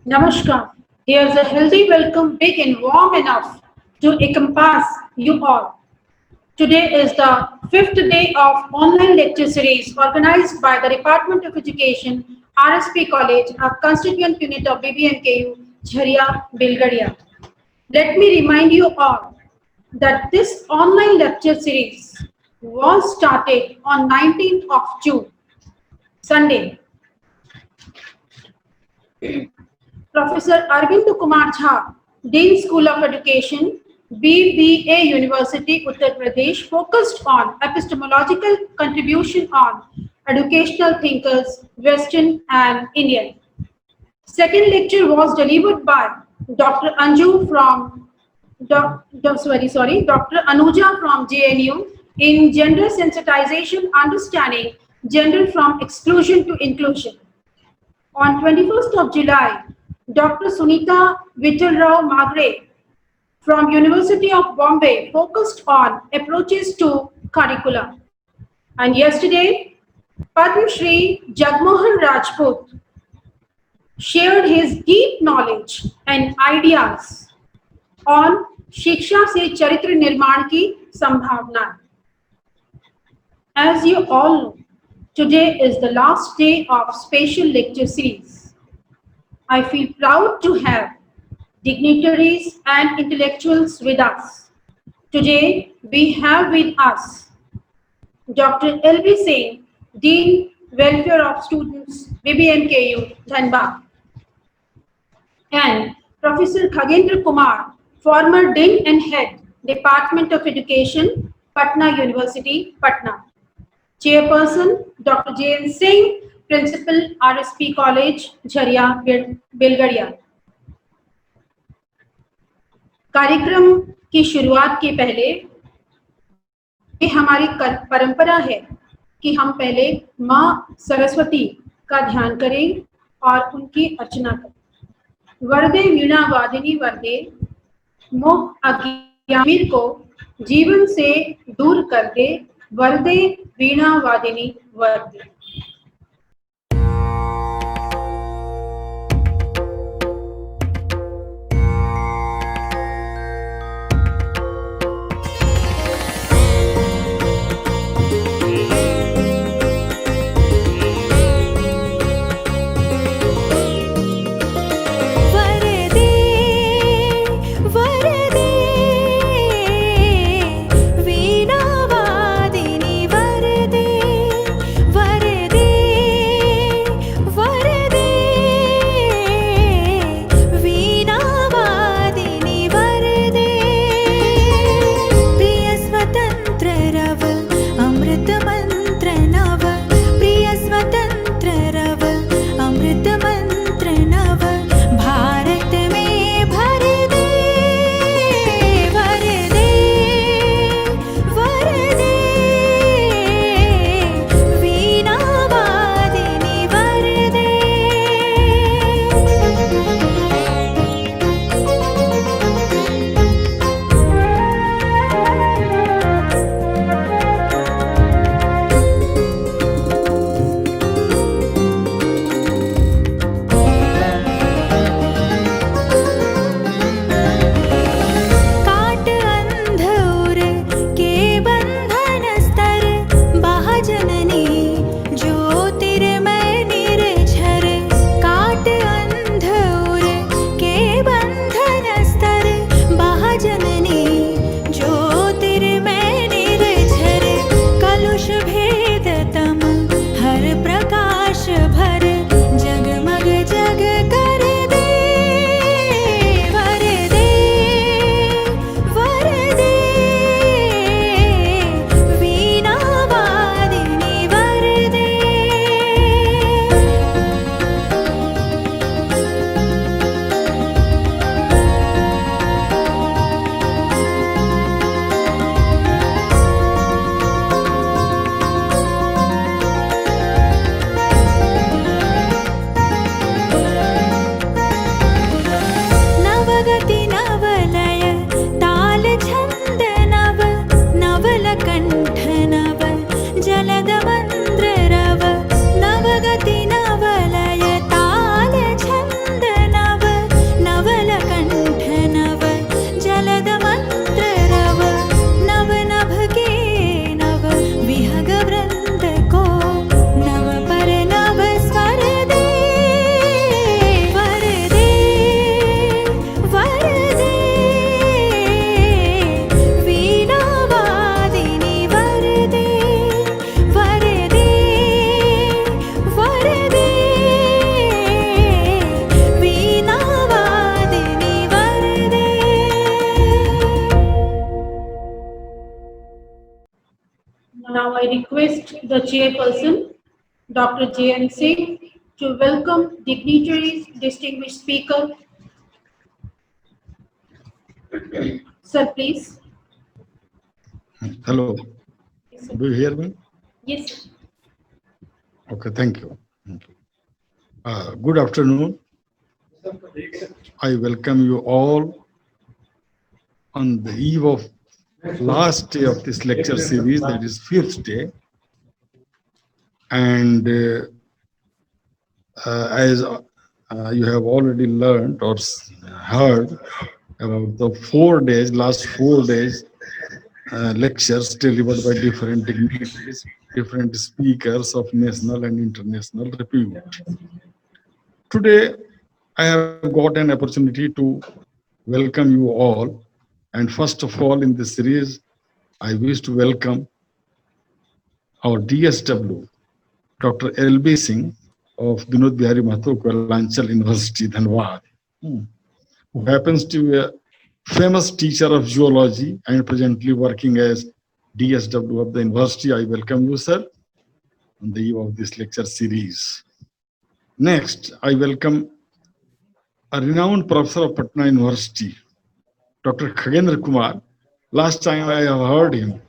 Namaskar. Here's a healthy welcome, big and warm enough to encompass you all. Today is the fifth day of online lecture series organized by the Department of Education, RSP College, a constituent unit of BBMKU, Jharia, Bilgaria. Let me remind you all that this online lecture series was started on 19th of June, Sunday. Professor Arvind Kumar Jha, Dean School of Education, BBA University, Uttar Pradesh, focused on epistemological contribution on educational thinkers, Western and Indian. Second lecture was delivered by Dr. Anju from Dr. Anuja from JNU in gender sensitization, understanding gender from exclusion to inclusion. On 21st of July, Dr. Sunita Vittalrao Magre from University of Bombay focused on approaches to curricula. And yesterday, Padma Shri Jagmohan Rajput shared his deep knowledge and ideas on शिक्षा से चरित्र निर्माण की संभावना. As you all know, today is the last day of special lecture series. I feel proud to have dignitaries and intellectuals with us. Today we have with us Dr. L.B. Singh, Dean Welfare of Students, BBMKU, Dhanbad, and Professor Khagendra Kumar, former Dean and Head, Department of Education, Patna University, Patna. Chairperson, Dr. J.N. Singh, Principal, RSP College, Jharia, Bilgaria. कार्यक्रम की शुरुआत के पहले ये हमारी परंपरा है कि हम पहले माँ सरस्वती का ध्यान करें और उनकी अर्चना करें. वरदे वीणा वादिनी वरदे, मोह अज्ञान को जीवन से दूर कर दे, वरदे वीणा वादिनी वरदे. वीणा वादिनी वरदे, वरदे I request the chairperson, Dr. J.N. Singh, to welcome dignitaries, distinguished speaker. Sir, please. Hello, Yes, sir. do you hear me? Yes, sir. Okay, thank you. Good afternoon. I welcome you all on the eve of last day of this lecture series, that is fifth day. And as you have already learned or heard about the 4 days, last 4 days lectures delivered by different dignitaries, different speakers of national and international repute. Today, I have got an opportunity to welcome you all. And first of all, in this series, I wish to welcome our DSW, Dr. L.B. Singh of Vinod Bihari Mahato Kualanchal University, Dhanbad, who happens to be a famous teacher of zoology and presently working as DSW of the university. I welcome you, sir, on the eve of this lecture series. Next, I welcome a renowned professor of Patna University, Dr. Khagendra Kumar. Last time I have heard him,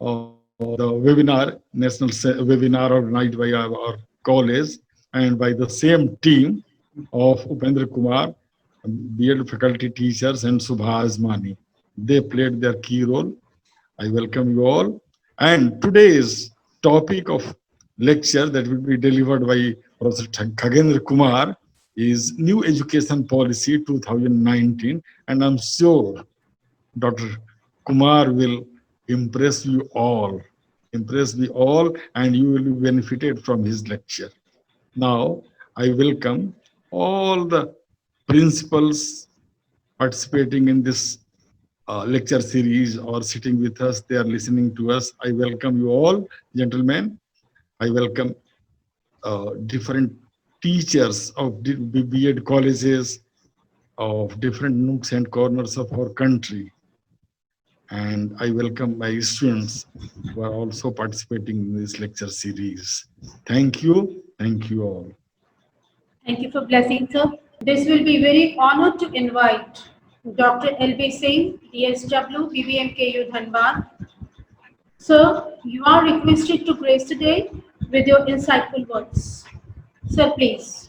the webinar, national webinar organized by our college and by the same team of Upendra Kumar, B.Ed faculty teachers, and Subha Azmani. They played their key role. I welcome you all. And today's topic of lecture that will be delivered by Professor Khagendra Kumar is New Education Policy 2019. And I'm sure Dr. Kumar will impress you all, and you will be benefited from his lecture. Now, I welcome all the principals participating in this lecture series or sitting with us. They are listening to us. I welcome you all, gentlemen. I welcome different teachers of B.Ed colleges of different nooks and corners of our country. And I welcome my students who are also participating in this lecture series. Thank you. Thank you all. Thank you for blessing, sir. This will be very honored to invite Dr. L.B. Singh, DSW, BBMKU Dhanbad. Sir, you are requested to grace the day with your insightful words. Sir, please.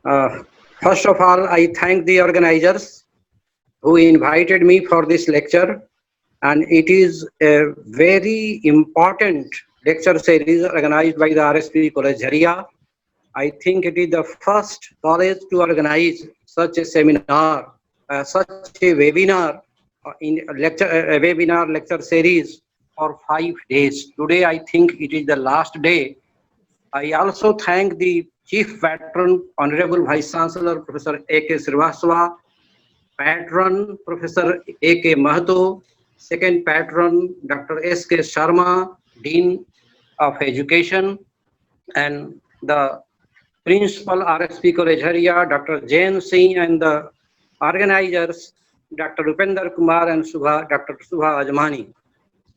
First of all, I thank the organizers who invited me for this lecture, and it is a very important lecture series organized by the RSP College Jharia. I think it is the first college to organize such a seminar, such a webinar lecture series for 5 days. Today, I think it is the last day. I also thank the Chief Patron, Honorable Vice Chancellor, Professor A.K. Srivastava, Patron, Professor A.K. Mahato, second Patron, Dr. S.K. Sharma, Dean of Education, and the Principal RSP College Jharia, Dr. J.N. Singh, and the organizers, Dr. Upendra Kumar and Dr. Subha Azmani.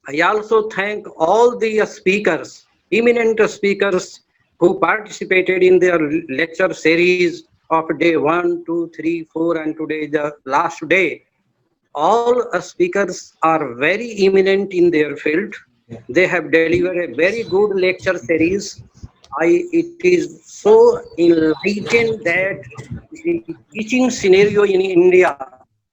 I also thank all the speakers, eminent speakers who participated in their lecture series of day 1, 2, 3, 4, and today the last day. All speakers are very eminent in their field. They have delivered a very good lecture series. It is so enlightened that the teaching scenario in India,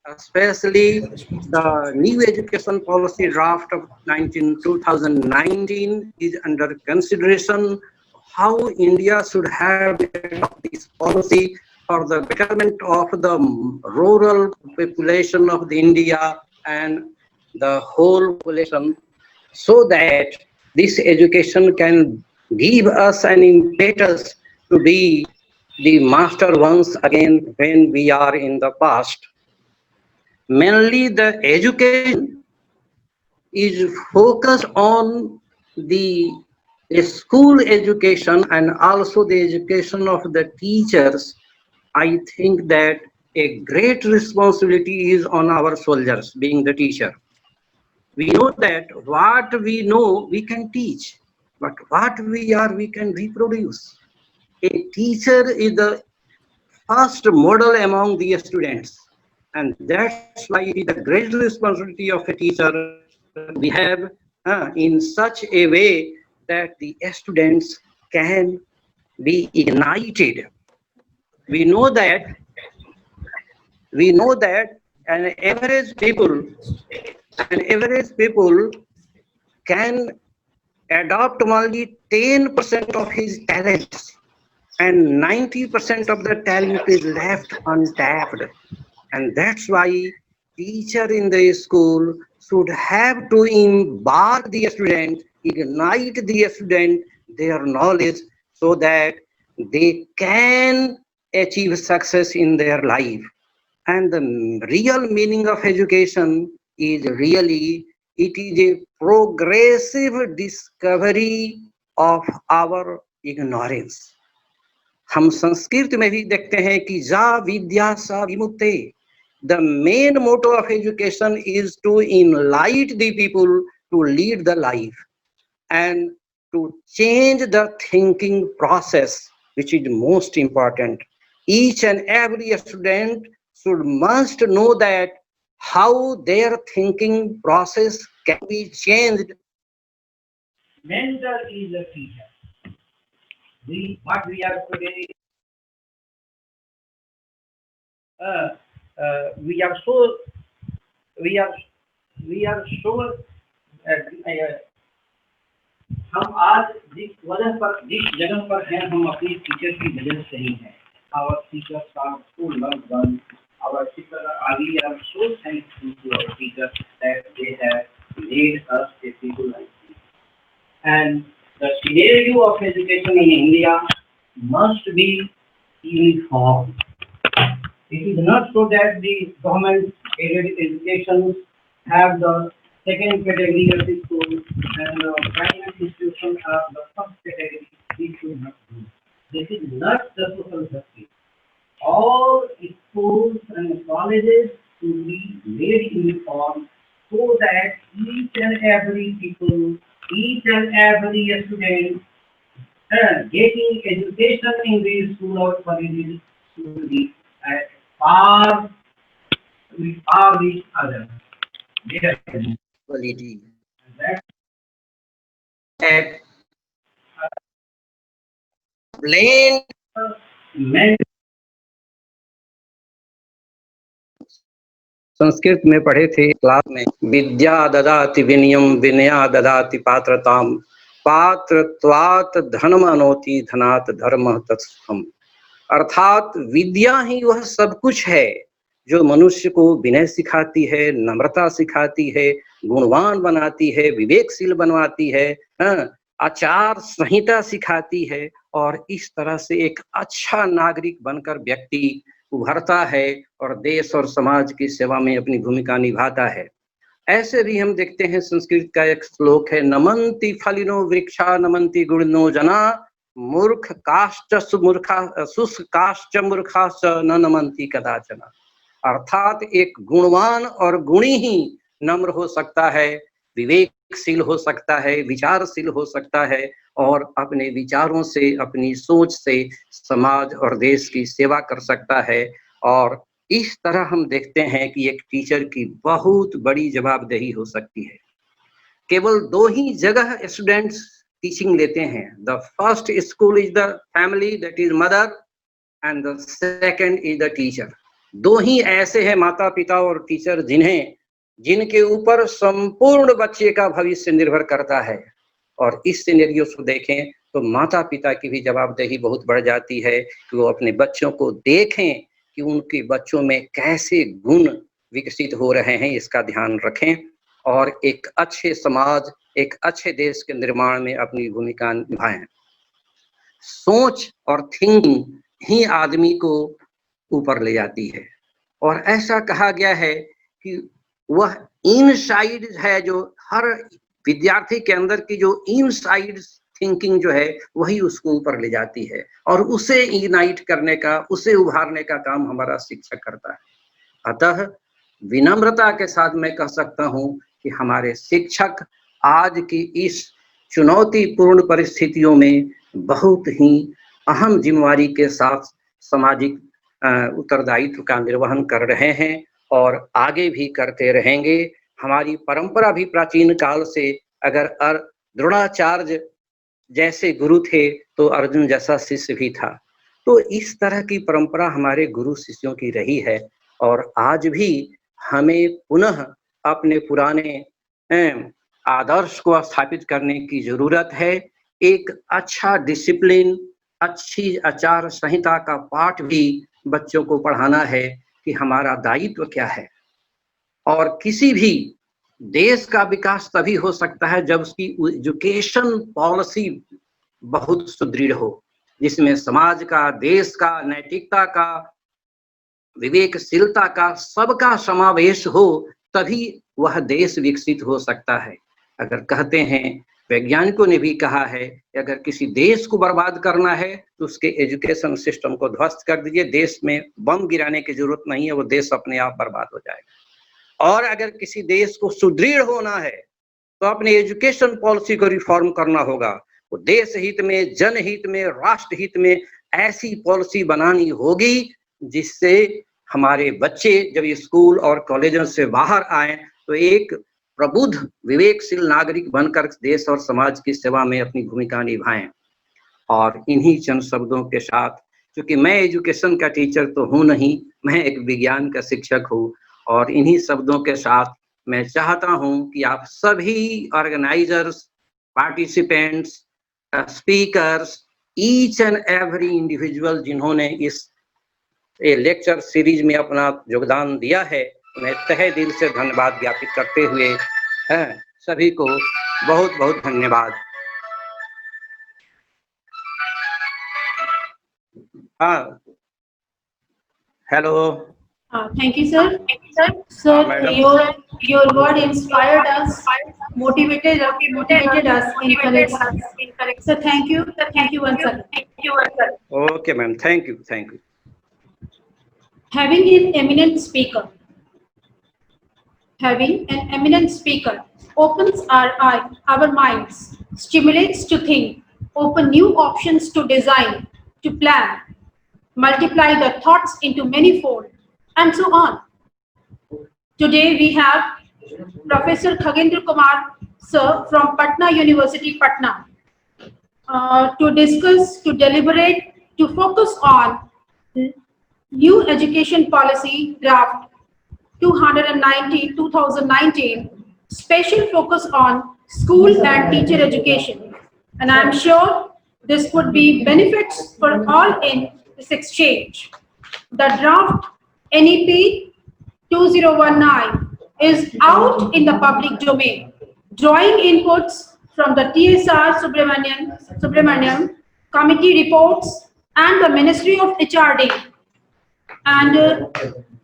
especially the new education policy draft of 2019 is under consideration. How India should have this policy for the betterment of the rural population of the India and the whole population, so that this education can give us an impetus to be the master once again when we are in the past. Mainly the education is focused on the school education and also the education of the teachers. I think that a great responsibility is on our soldiers, being the teacher. We know that what we know we can teach, but what we are we can reproduce. A teacher is the first model among the students, and that's why it is the great responsibility of a teacher to behave in such a way that the students can be ignited. We know that an average people can adopt only 10% of his talents, and 90% of the talent is left untapped. And that's why teacher in the school should have to embark the student, ignite the student, their knowledge, so that they can achieve success in their life. And the real meaning of education is really, it is a progressive discovery of our ignorance. हम संस्कृत में भी देखते हैं कि जा विद्या सा विमुक्ते. The main motto of education is to enlighten the people to lead the life and to change the thinking process, which is most important. Each and every student must know that how their thinking process can be changed. Mentor is a teacher. What we are today, we are so हम आज जिस जगह पर हैं, हम अपनी teacher की वजह से ही हैं. Our teachers are so loved ones. Our teachers we are so thankful to our teachers that they have made us a people like this. And the scenario of education in India must be uniform. It is not so that the government aided education have the second category of the school and the private institutions are the first category. We should not do. This is not the social justice. All schools and colleges should be made uniform so that each and every people, each and every student getting education in the school or colleges should be at par with others. Quality. That Blend meant Sanskrit में पढ़े थे class में. विद्या ददाति विनयम विनया ददाति पात्रताम पात्रत्वात् धर्म अनोति धनात् धर्म तत्सुखम. अर्थात विद्या ही वह सब कुछ है जो मनुष्य को विनय सिखाती है, नम्रता सिखाती है, गुणवान बनाती है, विवेकशील बनवाती है, आचार संहिता सिखाती है और इस तरह से एक अच्छा नागरिक बनकर व्यक्ति उभरता है और देश और समाज की सेवा में अपनी भूमिका निभाता है. ऐसे भी हम देखते हैं संस्कृत का एक श्लोक है, नमन्ति फलिनो वृक्षा नमन्ति गुणनो जना मूर्ख काश्च शुष्क काश्च मूर्खाश्च न नमन्ति कदाचन. अर्थात एक गुणवान और गुणी ही नम्र हो सकता है, विवेकशील हो सकता है, विचारशील हो सकता है और अपने विचारों से, अपनी सोच से समाज और देश की सेवा कर सकता है. और इस तरह हम देखते हैं कि एक टीचर की बहुत बड़ी जवाबदेही हो सकती है. केवल दो ही जगह स्टूडेंट्स टीचिंग लेते हैं. The first school is the family, that is mother, and the second is the teacher. दो ही ऐसे हैं माता पिता और टीचर जिनके ऊपर संपूर्ण बच्चे का भविष्य निर्भर करता है. और इस सिनेरियो को देखें तो माता पिता की भी जवाबदेही बहुत बढ़ जाती है कि वो अपने बच्चों को देखें कि उनके बच्चों में कैसे गुण विकसित हो रहे हैं, इसका ध्यान रखें और एक अच्छे समाज, एक अच्छे देश के निर्माण में अपनी भूमिका निभाएं. सोच और थिंकिंग ही आदमी को ऊपर ले जाती है और ऐसा कहा गया है कि वह इनसाइड है, जो हर विद्यार्थी के अंदर की जो इनसाइड थिंकिंग जो है वही उसको ऊपर ले जाती है और उसे इग्नाइट करने का, उसे उभारने का काम हमारा शिक्षक करता है. अतः विनम्रता के साथ मैं कह सकता हूं कि हमारे शिक्षक आज की इस चुनौतीपूर्ण परिस्थितियों में बहुत ही अहम जिम्मेवारी के साथ सामाजिक उत्तरदायित्व का निर्वहन कर रहे हैं और आगे भी करते रहेंगे। हमारी परंपरा भी प्राचीन काल से, अगर द्रोणाचार्य जैसे गुरु थे तो अर्जुन जैसा शिष्य भी था। तो इस तरह की परंपरा हमारे गुरु शिष्यों की रही है और आज भी हमें पुनः अपने पुराने आदर्श को स्थापित करने की जरूरत है। एक अच्छा डिसिप्लिन, अच्छी आचार संहिता का पाठ भी बच्चों को पढ़ाना है कि हमारा दायित्व क्या है। और किसी भी देश का विकास तभी हो सकता है जब उसकी एजुकेशन पॉलिसी बहुत सुदृढ़ हो, जिसमें समाज का, देश का, नैतिकता का, विवेकशीलता का, सबका समावेश हो, तभी वह देश विकसित हो सकता है। अगर कहते हैं, वैज्ञानिकों ने भी कहा है कि अगर किसी देश को बर्बाद करना है तो उसके एजुकेशन सिस्टम को ध्वस्त कर दीजिए, देश में बम गिराने की जरूरत नहीं है, वो देश अपने आप बर्बाद हो जाएगा। और अगर किसी देश को सुदृढ़ होना है तो अपने एजुकेशन पॉलिसी को रिफॉर्म करना होगा। वो देश हित में, जनहित में, राष्ट्र हित में ऐसी पॉलिसी बनानी होगी जिससे हमारे बच्चे जब स्कूल और कॉलेजों से बाहर आए तो एक प्रबुद्ध विवेकशील नागरिक बनकर देश और समाज की सेवा में अपनी भूमिका निभाएं। और इन्हीं चंद शब्दों के साथ, क्योंकि मैं एजुकेशन का टीचर तो हूं नहीं, मैं एक विज्ञान का शिक्षक हूं, और इन्हीं शब्दों के साथ मैं चाहता हूं कि आप सभी organisers, participants, speakers, each and every individual जिन्होंने इस लेक्चर सीरीज में अपना योगदान दिया है, मैं तहे दिल से धन्यवाद ज्ञापित करते हुए सभी को बहुत बहुत धन्यवाद। हाँ, hello. Thank you, sir. Sir, your word inspired us, motivated us, encouraged us. So thank you once again. Okay, ma'am. Thank you. Having an eminent speaker opens our minds, stimulates to think, open new options to design, to plan, multiply the thoughts into many fold, and so on. Today we have Professor Khagendra Kumar sir from Patna University, Patna, to discuss, to deliberate, to focus on new education policy draft 2019, special focus on school and teacher education. And I am sure this would be benefits for all in this exchange. The draft NEP 2019 is out in the public domain, drawing inputs from the TSR Subramaniam committee reports and the Ministry of HRD and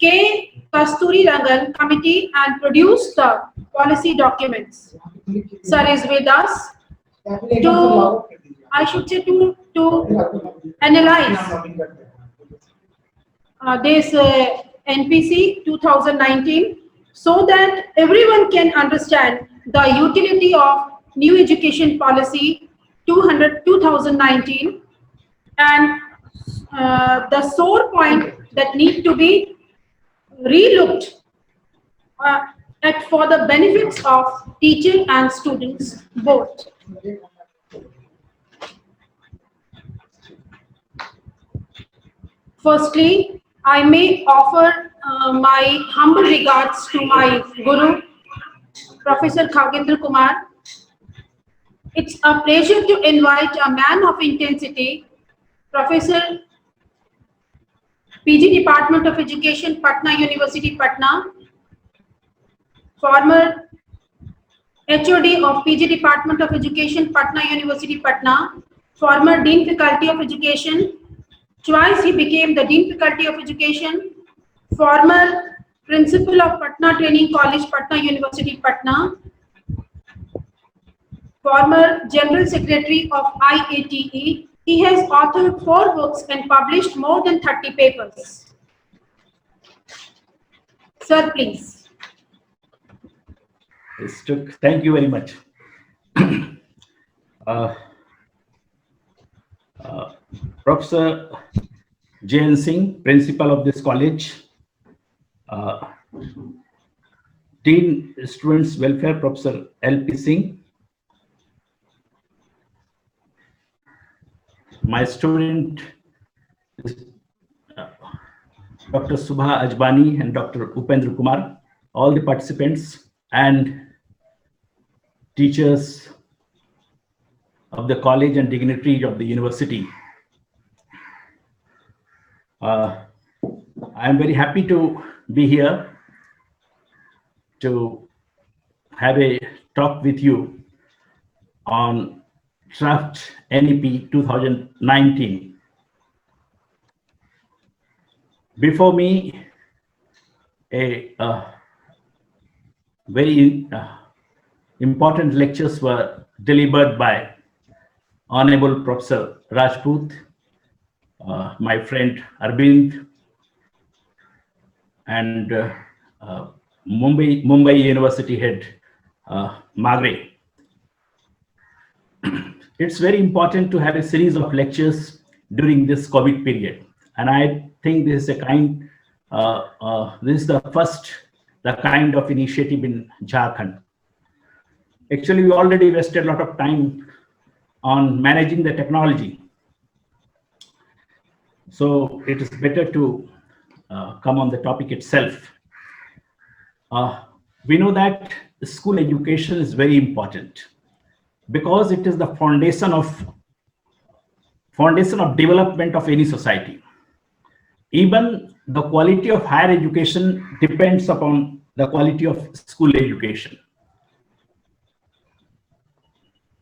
K. Kasturi Rangan committee, and produced the policy documents. Sir is with us to analyze this NPC 2019 so that everyone can understand the utility of new education policy 2019 and the sore point that need to be relooked at for the benefits of teacher and students both. Firstly, I may offer my humble regards to my Guru, Professor Khagendra Kumar. It's a pleasure to invite a man of intensity, Professor PG Department of Education, Patna University, Patna, former HOD of PG Department of Education, Patna University, Patna, former Dean Faculty of Education. Twice he became the Dean Faculty of Education, former Principal of Patna Training College, Patna University, Patna, former General Secretary of IATE. He has authored 4 books and published more than 30 papers. Sir, please. Thank you very much. Professor Jain Singh, principal of this college, Dean Students Welfare, Professor L.P. Singh, my student, Dr. Subha Ajbani and Dr. Upendra Kumar, all the participants and teachers of the college and dignitaries of the university. I am very happy to be here to have a talk with you on draft NEP 2019. Before me, a very important lectures were delivered by Honorable Professor Rajput, my friend Arvind, and Mumbai University head Magre. It's very important to have a series of lectures during this COVID period, and I think this is a kind. This is the kind of initiative in Jharkhand. Actually, we already wasted a lot of time on managing the technology, so it is better to come on the topic itself. We know that school education is very important because it is the foundation of development of any society. Even the quality of higher education depends upon the quality of school education.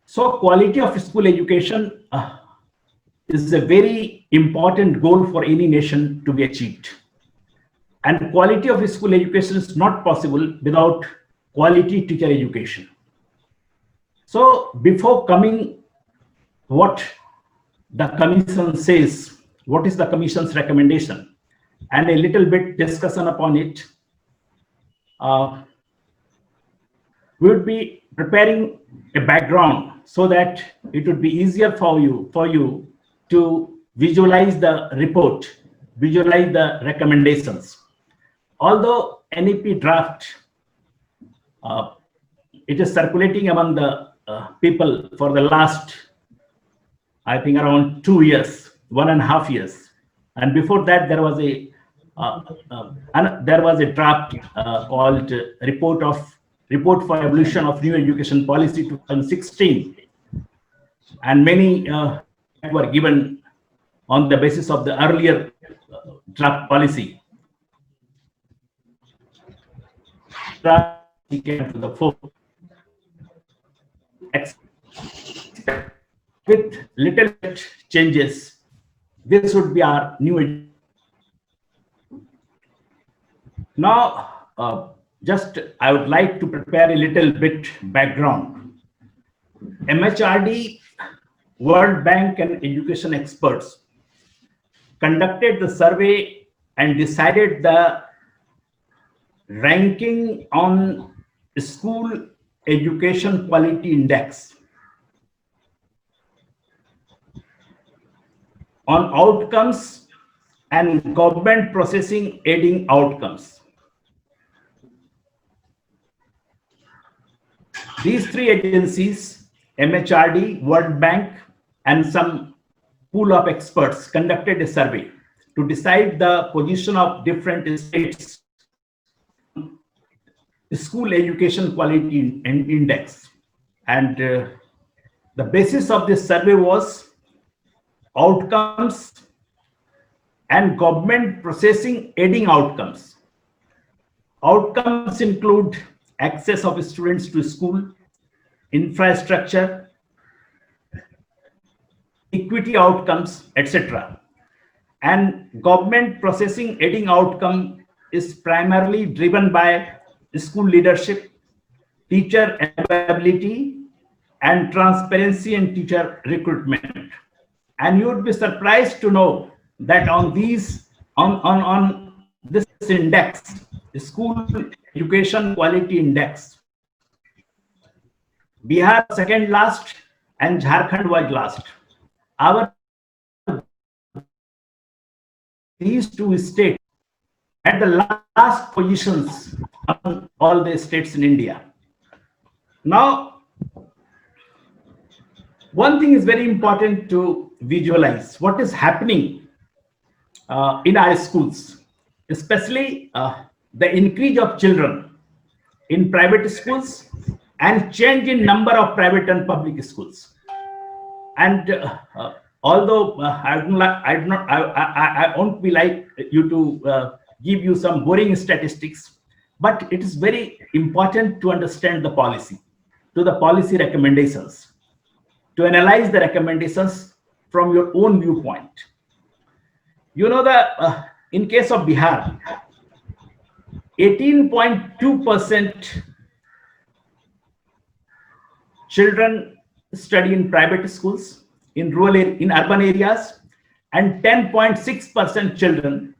So quality of school education is a very important goal for any nation to be achieved. And quality of school education is not possible without quality teacher education. So before coming, what the commission says, what is the commission's recommendation, and a little bit discussion upon it, we would be preparing a background so that it would be easier for you to visualize the report, visualize the recommendations. Although NEP draft, it is circulating among the people for the last, I think, around 2 years, 1.5 years, and before that there was a draft called Report for Evolution of New Education Policy 2016, and many were given on the basis of the earlier draft policy. Draft came to the fore with little bit changes. This would be our new. Now, I would like to prepare a little bit background. MHRD, World Bank, and education experts conducted the survey and decided the ranking on school education quality index on outcomes and government processing aiding outcomes. These three agencies, MHRD, World Bank, and some pool of experts, conducted a survey to decide the position of different states school education quality index. And the basis of this survey was outcomes and government processing aiding outcomes. Outcomes include access of students to school, infrastructure, equity outcomes, etc. And government processing aiding outcome is primarily driven by school leadership, teacher availability, and transparency in teacher recruitment. And you would be surprised to know that on this index, school education quality index, Bihar second last, and Jharkhand was last. Our these two states at the last positions among all the states in India. Now, one thing is very important to visualize what is happening in our schools, especially the increase of children in private schools and change in number of private and public schools. And although I won't be like you to give you some boring statistics, but it is very important to understand the policy, to the policy recommendations, to analyze the recommendations from your own viewpoint. You know that in case of Bihar, 18.2% children study in private schools in urban areas, and 10.6% children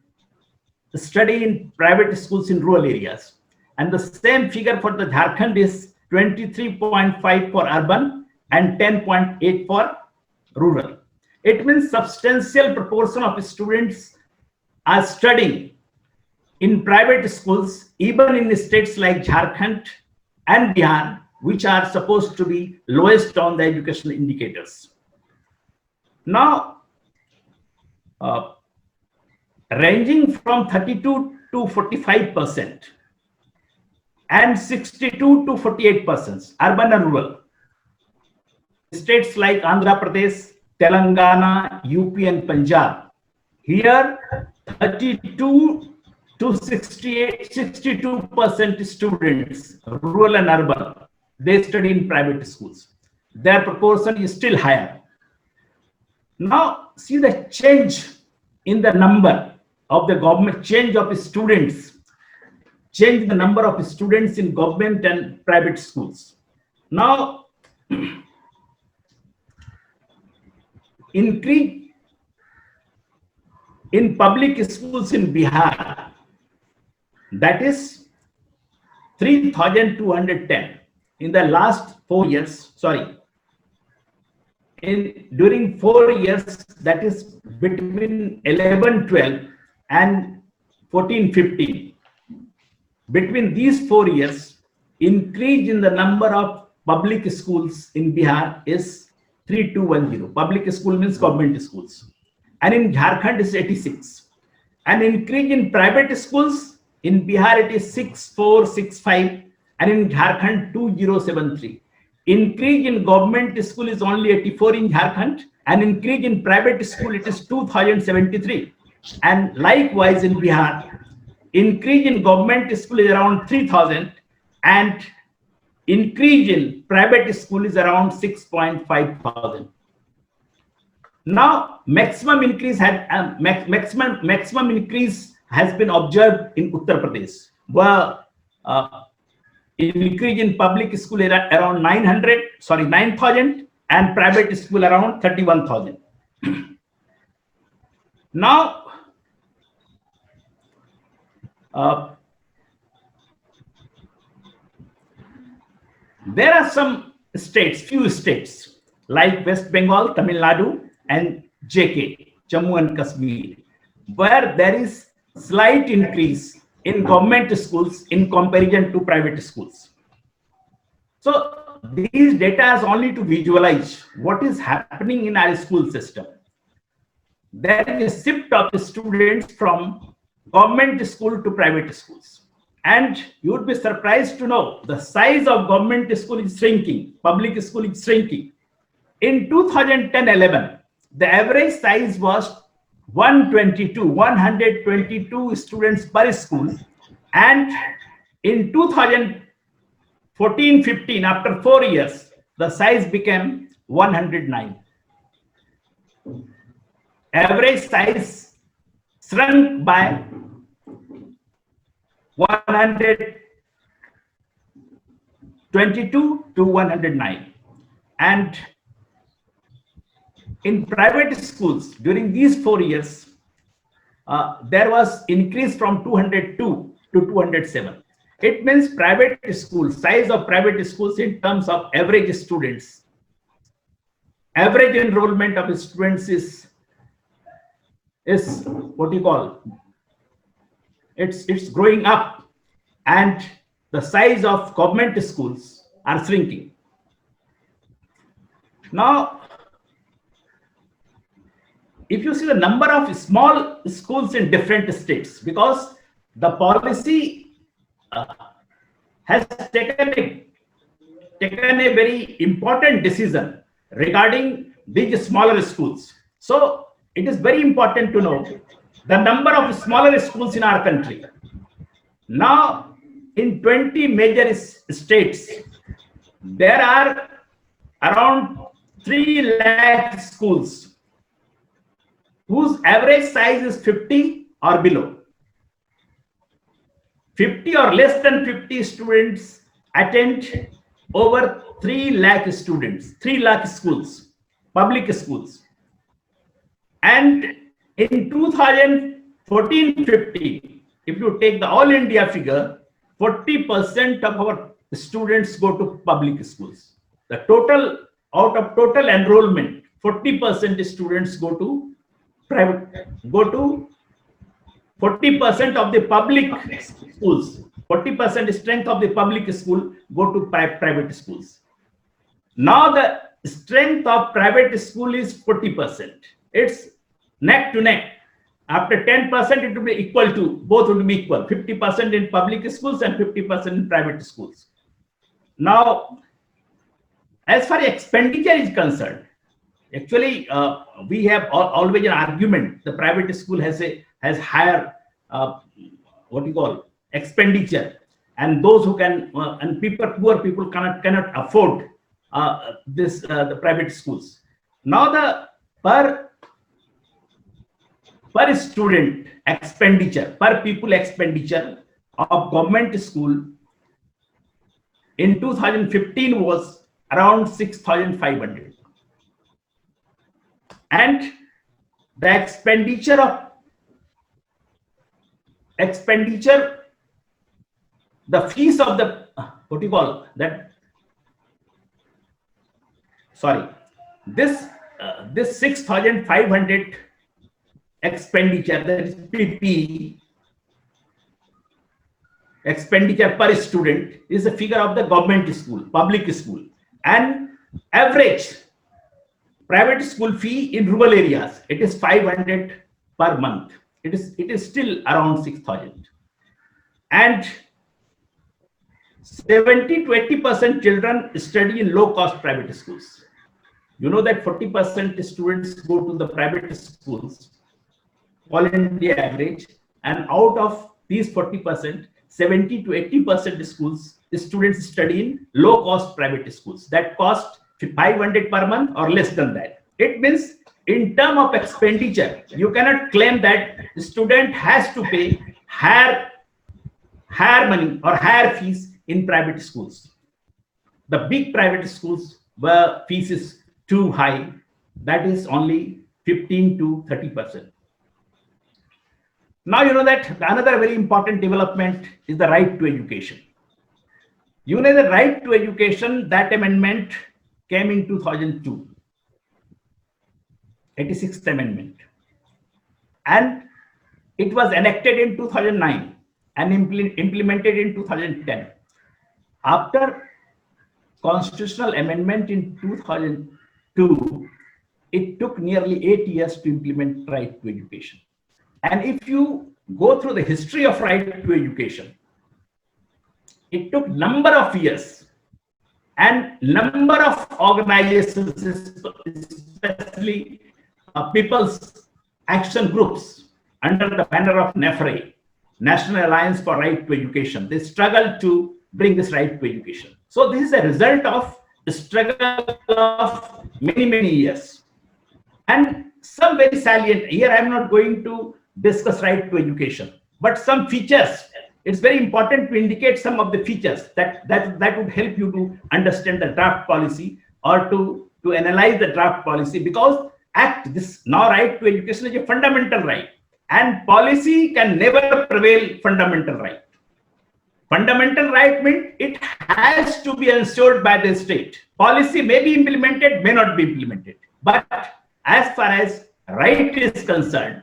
study in private schools in rural areas. And the same figure for the Jharkhand is 23.5 for urban and 10.8 for rural. It means substantial proportion of students are studying in private schools, even in states like Jharkhand and Bihar, which are supposed to be lowest on the educational indicators. Now, ranging from 32 to 45% and 62 to 48%, urban and rural. States like Andhra Pradesh, Telangana, UP and Punjab, here 32 to 62% students, rural and urban, they study in private schools. Their proportion is still higher. Now, see the change in the number of the government, change of students, change the number of students in government and private schools. Now, increase in public schools in Bihar, that is 3,210 in the last 4 years, during 4 years, that is between 11-12 and 14-15. Between these 4 years, increase in the number of public schools in Bihar is 3,210. Public school means government schools. And in Jharkhand is 86. And increase in private schools, in Bihar it is 6,465 and in Jharkhand 2,073. Increase in government school is only 84 in Jharkhand, and increase in private school it is 2,073. And likewise in Bihar, increase in government school is around 3,000 and increase in private school is around 6,500. Now, maximum increase maximum increase has been observed in Uttar Pradesh, where increase in public school around 9,000 and private school around 31,000. Now, there are some states, few states like West Bengal, Tamil Nadu and JK, Jammu and Kashmir, where there is slight increase in government schools in comparison to private schools. So these data is only to visualize what is happening in our school system. There is a shift of students from government school to private schools. And you would be surprised to know the size of government school is shrinking, public school is shrinking. In 2010-11, the average size was 122 students per school, and in 2014-15, after 4 years, the size became 109. Average size shrunk by 122 to 109. And in private schools during these 4 years, there was increase from 202 to 207. It means private schools, size of private schools in terms of average students. Average enrollment of students is what you call, it's growing up, and the size of government schools are shrinking. Now, if you see the number of small schools in different states, because the policy has taken a very important decision regarding these smaller schools. So it is very important to know the number of smaller schools in our country. Now, in 20 major states, there are around 3 lakh schools whose average size is 50 or below. 50 or less than 50 students attend over 3 lakh students, 3 lakh schools, public schools. And in 2014-15, if you take the all India figure, 40% of our students go to public schools. The total, out of total enrollment, 40% students go to private, 40% of the public schools, 40% strength of the public school go to private schools. Now the strength of private school is 40%. It's neck to neck. After 10%, it will be equal to, both will be equal, 50% in public schools and 50% in private schools. Now, as far as expenditure is concerned, actually, we have always an argument. The private school has higher, what you call, expenditure, and those who can, and poor people cannot afford the private schools. Now the per student expenditure, per pupil expenditure of government school in 2015 was around 6,500. And the the fees of the, what you call that, sorry, this 6,500 expenditure, that is PP expenditure per student, is a figure of the government school, public school, and average private school fee in rural areas, it is 500 per month. It is still around 6,000, and 70 to 80% children study in low-cost private schools. You know that 40% students go to the private schools, all India average, and out of these 40%, 70 to 80% students study in low-cost private schools that cost 500 per month or less than that. It means in terms of expenditure, you cannot claim that the student has to pay higher money or higher fees in private schools. The big private schools where fees is too high, that is only 15 to 30%. Now you know that another very important development is the right to education. You know the right to education, that amendment came in 2002, 86th amendment, and it was enacted in 2009 and implemented in 2010. After constitutional amendment in 2002, it took nearly 8 years to implement right to education. And if you go through the history of right to education, it took number of years and number of organizations, especially people's action groups under the banner of NAFRE, National Alliance for Right to Education. They struggled to bring this right to education. So this is a result of the struggle of many years. And some very salient, here I am not going to discuss right to education, but some features. It's very important to indicate some of the features that would help you to understand the draft policy or to analyze the draft policy, because this now right to education is a fundamental right, and policy can never prevail fundamental right. Fundamental right means it has to be ensured by the state. Policy may be implemented, may not be implemented. But as far as right is concerned,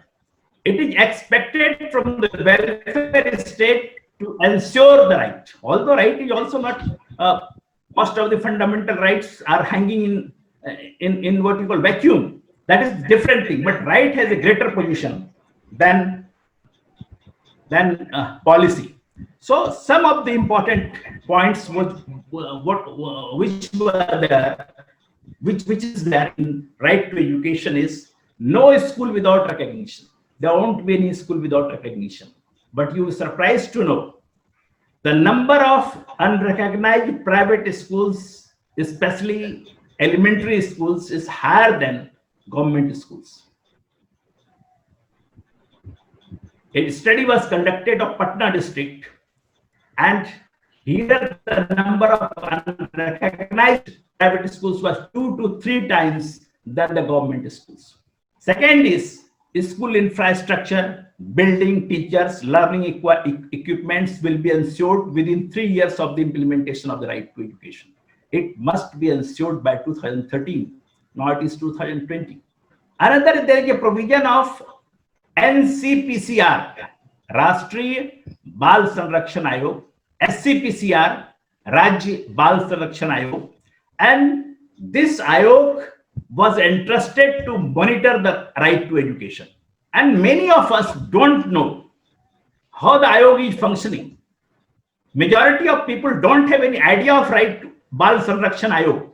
it is expected from the welfare state to ensure the right. Although right is also not, most of the fundamental rights are hanging in what you call vacuum. That is different thing. But right has a greater position than policy. So some of the important points which were there, which is there in right to education is no school without recognition. There won't be any school without recognition. But you will be surprised to know the number of unrecognized private schools, especially elementary schools, is higher than government schools. A study was conducted of Patna district, and here the number of unrecognized private schools was 2 to 3 times than the government schools. Second is school infrastructure, building, teachers, learning equipments will be ensured within 3 years of the implementation of the right to education. It must be ensured by 2013. Now it is 2020. Another, there is a provision of NCPCR, Rashtriya Bal Sanrakshan Ayog, SCPCR, Rajya Bal Sanrakshan Ayog, and this Ayog was entrusted to monitor the right to education. And many of us don't know how the Ayog is functioning. Majority of people don't have any idea of right to Bal Sanrakshan Ayog.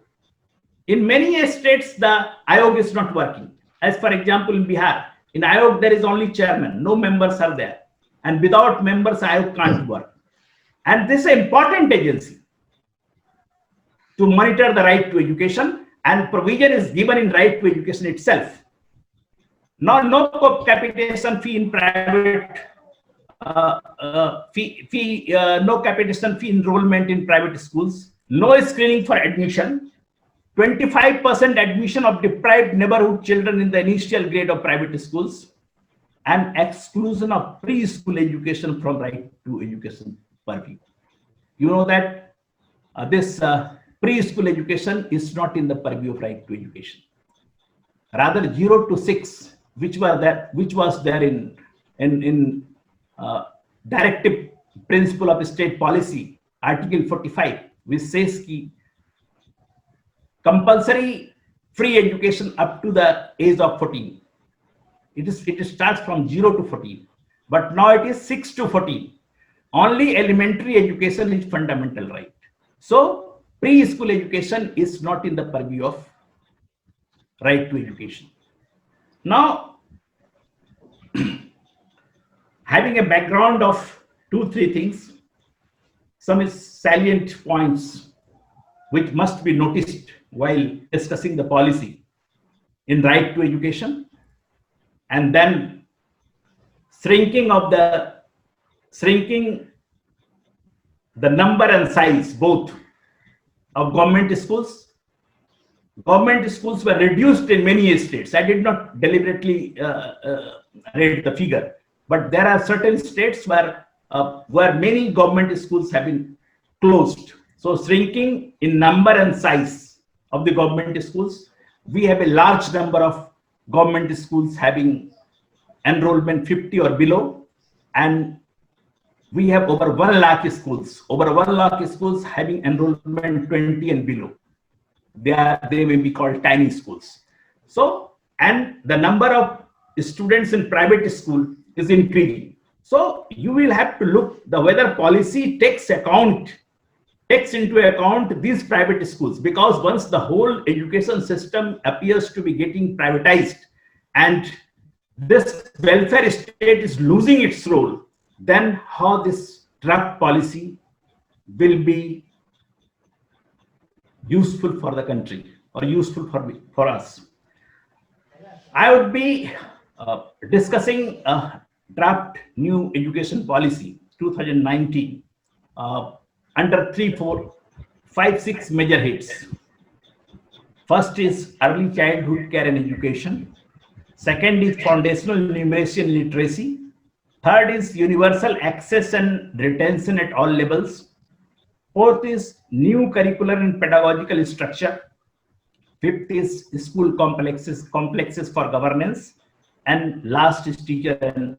In many states, the Ayog is not working. As for example, in Bihar, in Ayog, there is only chairman, no members are there. And without members, Ayog can't work. And this is an important agency to monitor the right to education, and provision is given in right to education itself. Now, no capitation fee in private, no capitation fee enrollment in private schools, no screening for admission, 25% admission of deprived neighborhood children in the initial grade of private schools, and exclusion of preschool education from right to education purview. You know that this preschool education is not in the purview of right to education. Rather, 0 to 6, which was there in directive principle of state policy, Article 45, which says ki compulsory free education up to the age of 14. It starts from 0 to 14, but now it is 6 to 14. Only elementary education is fundamental right. So preschool education is not in the purview of right to education. Now, having a background of 2-3 things, some salient points which must be noticed while discussing the policy in right to education, and then shrinking the number and size both of government schools. Government schools were reduced in many states. I did not deliberately read the figure, but there are certain states where many government schools have been closed. So shrinking in number and size of the government schools. We have a large number of government schools having enrollment 50 or below, and we have over 1 lakh schools. Over 1 lakh schools having enrollment 20 and below. They may be called tiny schools. So, and the number of students in private school is increasing. So you will have to look whether policy takes into account these private schools, because once the whole education system appears to be getting privatized and this welfare state is losing its role, then how this draft policy will be useful for the country or useful for us. I would be discussing a draft new education policy 2019 under 3, 4, 5, 6 major heads. First is early childhood care and education. Second is foundational numeracy and literacy. Third is universal access and retention at all levels. Fourth is new curricular and pedagogical structure. Fifth is school complexes for governance. And last is teacher and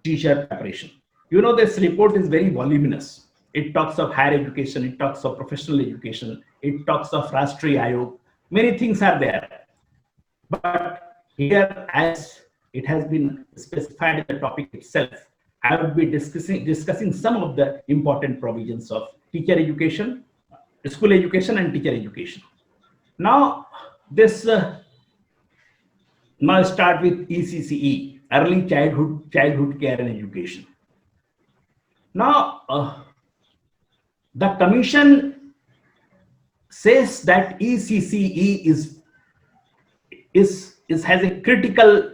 teacher preparation. You know, this report is very voluminous. It talks of higher education, it talks of professional education, it talks of Rashtriya Ayog. Many things are there. But here, as it has been specified in the topic itself, I will be discussing some of the important provisions of teacher education, school education, and teacher education. Now, this now start with ECCE, early childhood care and education. Now, the commission says that ECCE has a critical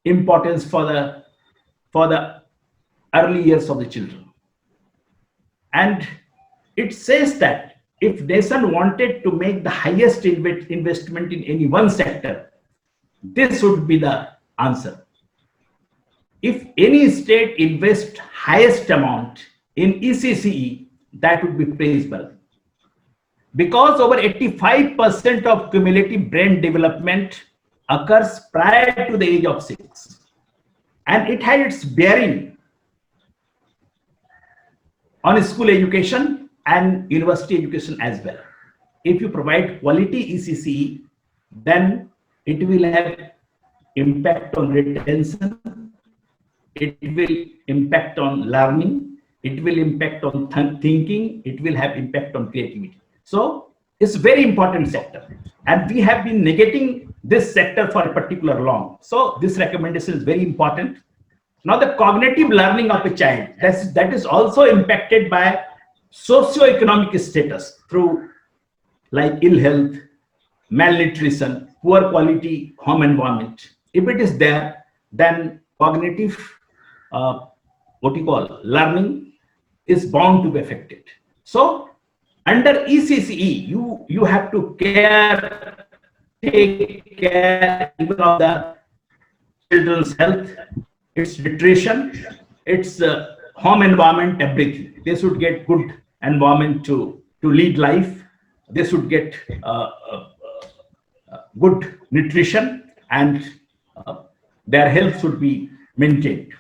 importance for the early years of the children, and it says that if nation wanted to make the highest investment in any one sector, this would be the answer. If any state invests highest amount in ECCE, that would be praisable, because over 85% of cumulative brain development occurs prior to the age of 6, and it has its bearing on school education and university education as well. If you provide quality ECCE, then it will have impact on retention, it will impact on learning, it will impact on thinking, it will have impact on creativity. So it's a very important sector, and we have been negating this sector for a particular long. So this recommendation is very important. Now, the cognitive learning of a child, that is also impacted by socio-economic status through like ill health, malnutrition, poor quality home environment. If it is there, then cognitive learning is bound to be affected. So under ECCE, you have to take care even of the children's health, its nutrition, its home environment, everything. They should get good environment to lead life. They should get good nutrition, and their health should be maintained.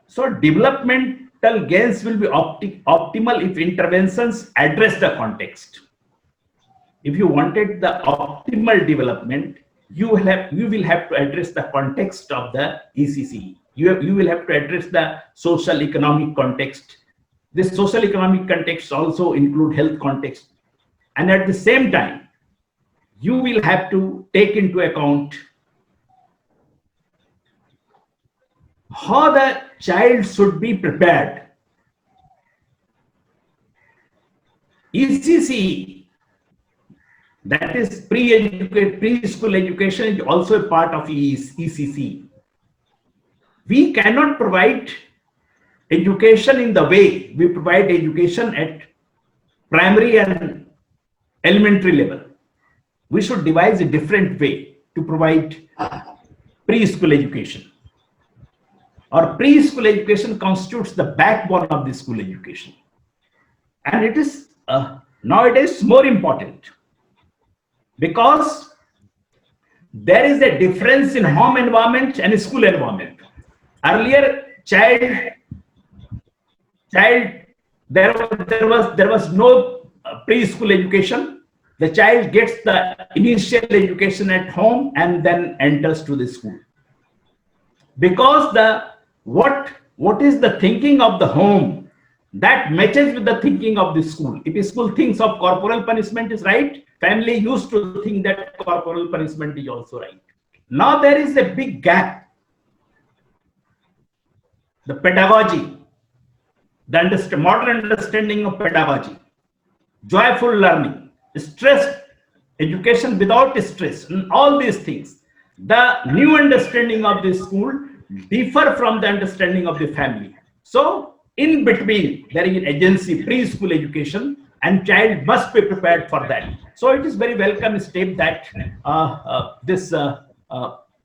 So developmental gains will be optimal if interventions address the context. If you wanted the optimal development, you will have to address the context of the ECCE. You will have to address the social economic context. This social economic context also include health context, and at the same time, you will have to take into account how the child should be prepared. ECCE, that is preschool education, is also a part of ECCE. We cannot provide education in the way we provide education at primary and elementary level. We should devise a different way to provide preschool education. Or preschool education constitutes the backbone of the school education, and it is nowadays more important because there is a difference in home environment and school environment. Earlier, there was no preschool education. The child gets the initial education at home and then enters to the school, because what is the thinking of the home that matches with the thinking of the school. If a school thinks of corporal punishment is right, family used to think that corporal punishment is also right. Now there is a big gap. The pedagogy, the modern understanding of pedagogy, joyful learning, stress, education without stress, and all these things, the new understanding of the school differ from the understanding of the family. So in between, there is an agency, preschool education, and child must be prepared for that. So it is very welcome step that this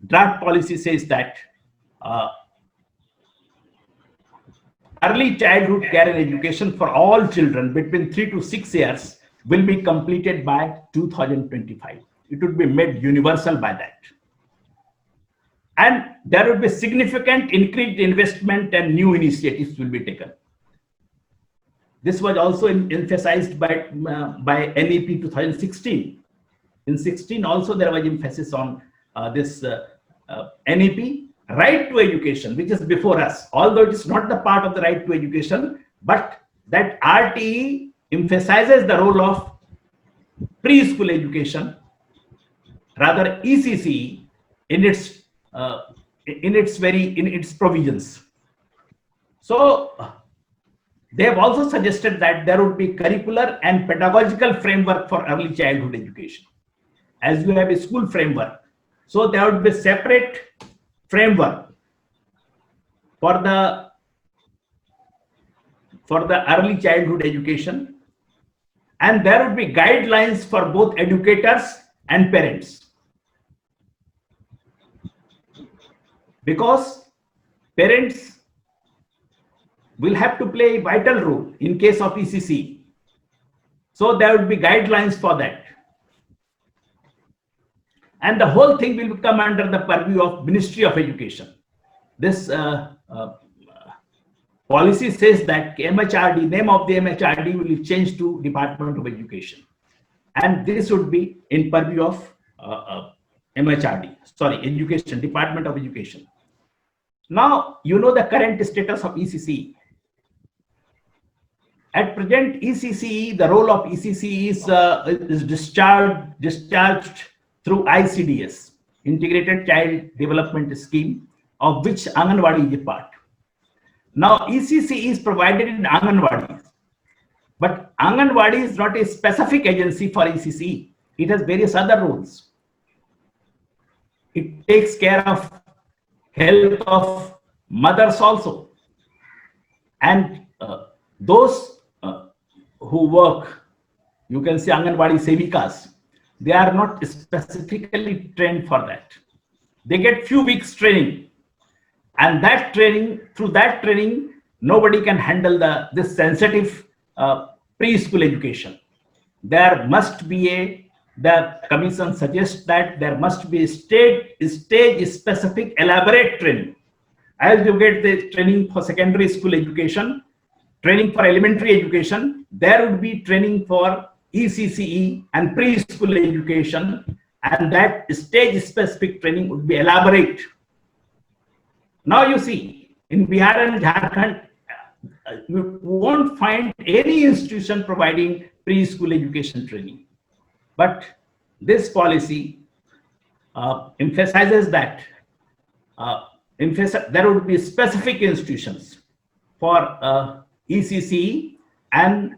draft policy says that early childhood care and education for all children between 3 to 6 years will be completed by 2025. It would be made universal by that. And there will be significant increased investment and new initiatives will be taken. This was also emphasized by NEP 2016. In 16 also there was emphasis on this NEP, right to education, which is before us. Although it is not the part of the right to education, but that RTE emphasizes the role of preschool education, rather ECCE in its provisions. So they have also suggested that there would be curricular and pedagogical framework for early childhood education. As you have a school framework, so there would be separate framework for the early childhood education, and there would be guidelines for both educators and parents, because parents will have to play a vital role in case of ECC. So there would be guidelines for that. And the whole thing will come under the purview of Ministry of Education. This policy says that MHRD, name of the MHRD will be changed to Department of Education. And this would be in purview of MHRD, sorry, Education, Department of Education. Now, you know the current status of ECCE. At present, ECCE, the role of ECCE is discharged through ICDS, Integrated Child Development Scheme, of which Anganwadi is a part. Now, ECCE is provided in Anganwadi, but Anganwadi is not a specific agency for ECCE. It has various other roles. It takes care of health of mothers also. And those who work, you can say Anganwadi Sevikas, they are not specifically trained for that. They get few weeks training, and that training, through that training, nobody can handle this sensitive preschool education. There must be the commission suggests that there must be a stage specific elaborate training. As you get the training for secondary school education, training for elementary education, there would be training for ECCE and preschool education, and that stage specific training would be elaborate. Now you see, in Bihar and Jharkhand, you won't find any institution providing preschool education training. But this policy emphasizes that there would be specific institutions for ECCE, and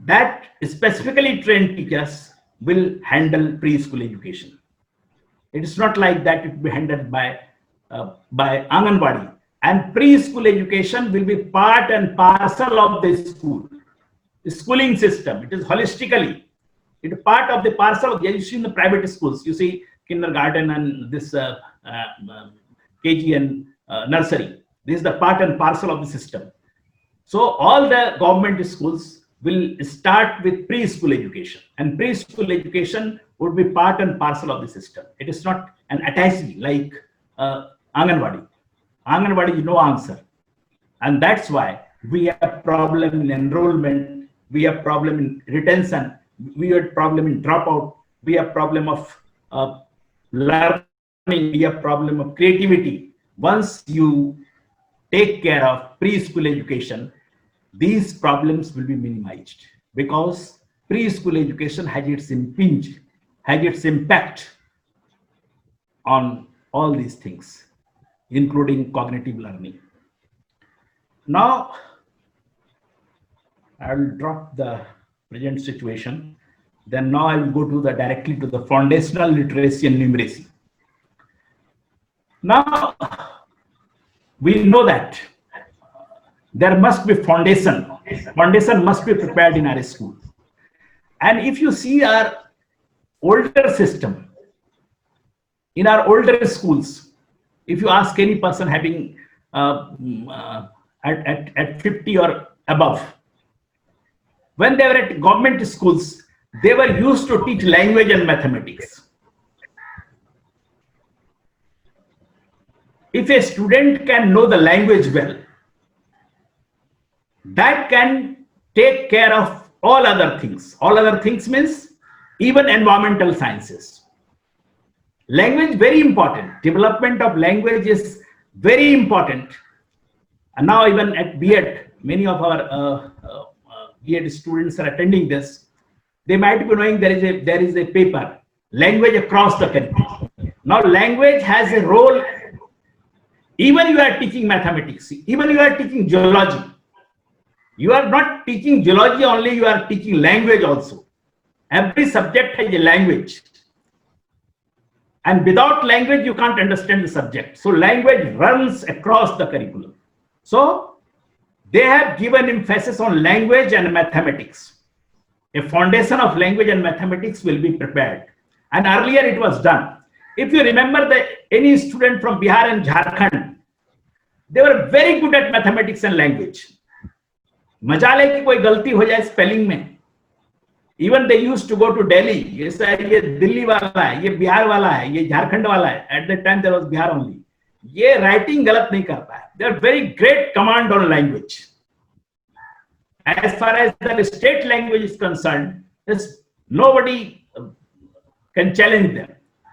that specifically trained teachers will handle preschool education. It is not like that it will be handled by Anganwadi. And preschool education will be part and parcel of the schooling system. It is holistically. It is part of the parcel of, you see in the private schools, you see kindergarten and this KG and nursery. This is the part and parcel of the system. So all the government schools will start with preschool education, and preschool education would be part and parcel of the system. It is not an attachee like Anganwadi. Anganwadi is no answer. And that's why we have problem in enrollment, we have problem in retention, we have problem in dropout, we have problem of learning, we have problem of creativity. Once you take care of preschool education, these problems will be minimized, because preschool education has its impinge, has its impact on all these things, including cognitive learning. Now, I will drop the present situation. Then now I will go to directly to the foundational literacy and numeracy. Now, we know that there must be foundation. Foundation must be prepared in our school. And if you see our older system, in our older schools, If you ask any person having at 50 or above, when they were at government schools, they were used to teach language and mathematics. If a student can know the language well, that can take care of all other things. All other things means even environmental sciences. Language very important. Development of language is very important. And now even at B.Ed, many of our B.Ed students are attending this. They might be knowing there is a paper, language across the country. Now language has a role. Even you are teaching mathematics, even you are teaching geology. You are not teaching geology only, you are teaching language also. Every subject has a language. And without language, you can't understand the subject. So language runs across the curriculum. So they have given emphasis on language and mathematics. A foundation of language and mathematics will be prepared. And earlier it was done. If you remember that any student from Bihar and Jharkhand, they were very good at mathematics and language. मजाले की कोई गलती हो जाए spelling में, even they used to go to Delhi. ये sir ये दिल्ली वाला है, ये बिहार वाला है, ये झारखंड वाला है. At that time there was Bihar only. ये writing गलत नहीं करता है. They are very great command on language. As far as the state language is concerned, nobody can challenge them.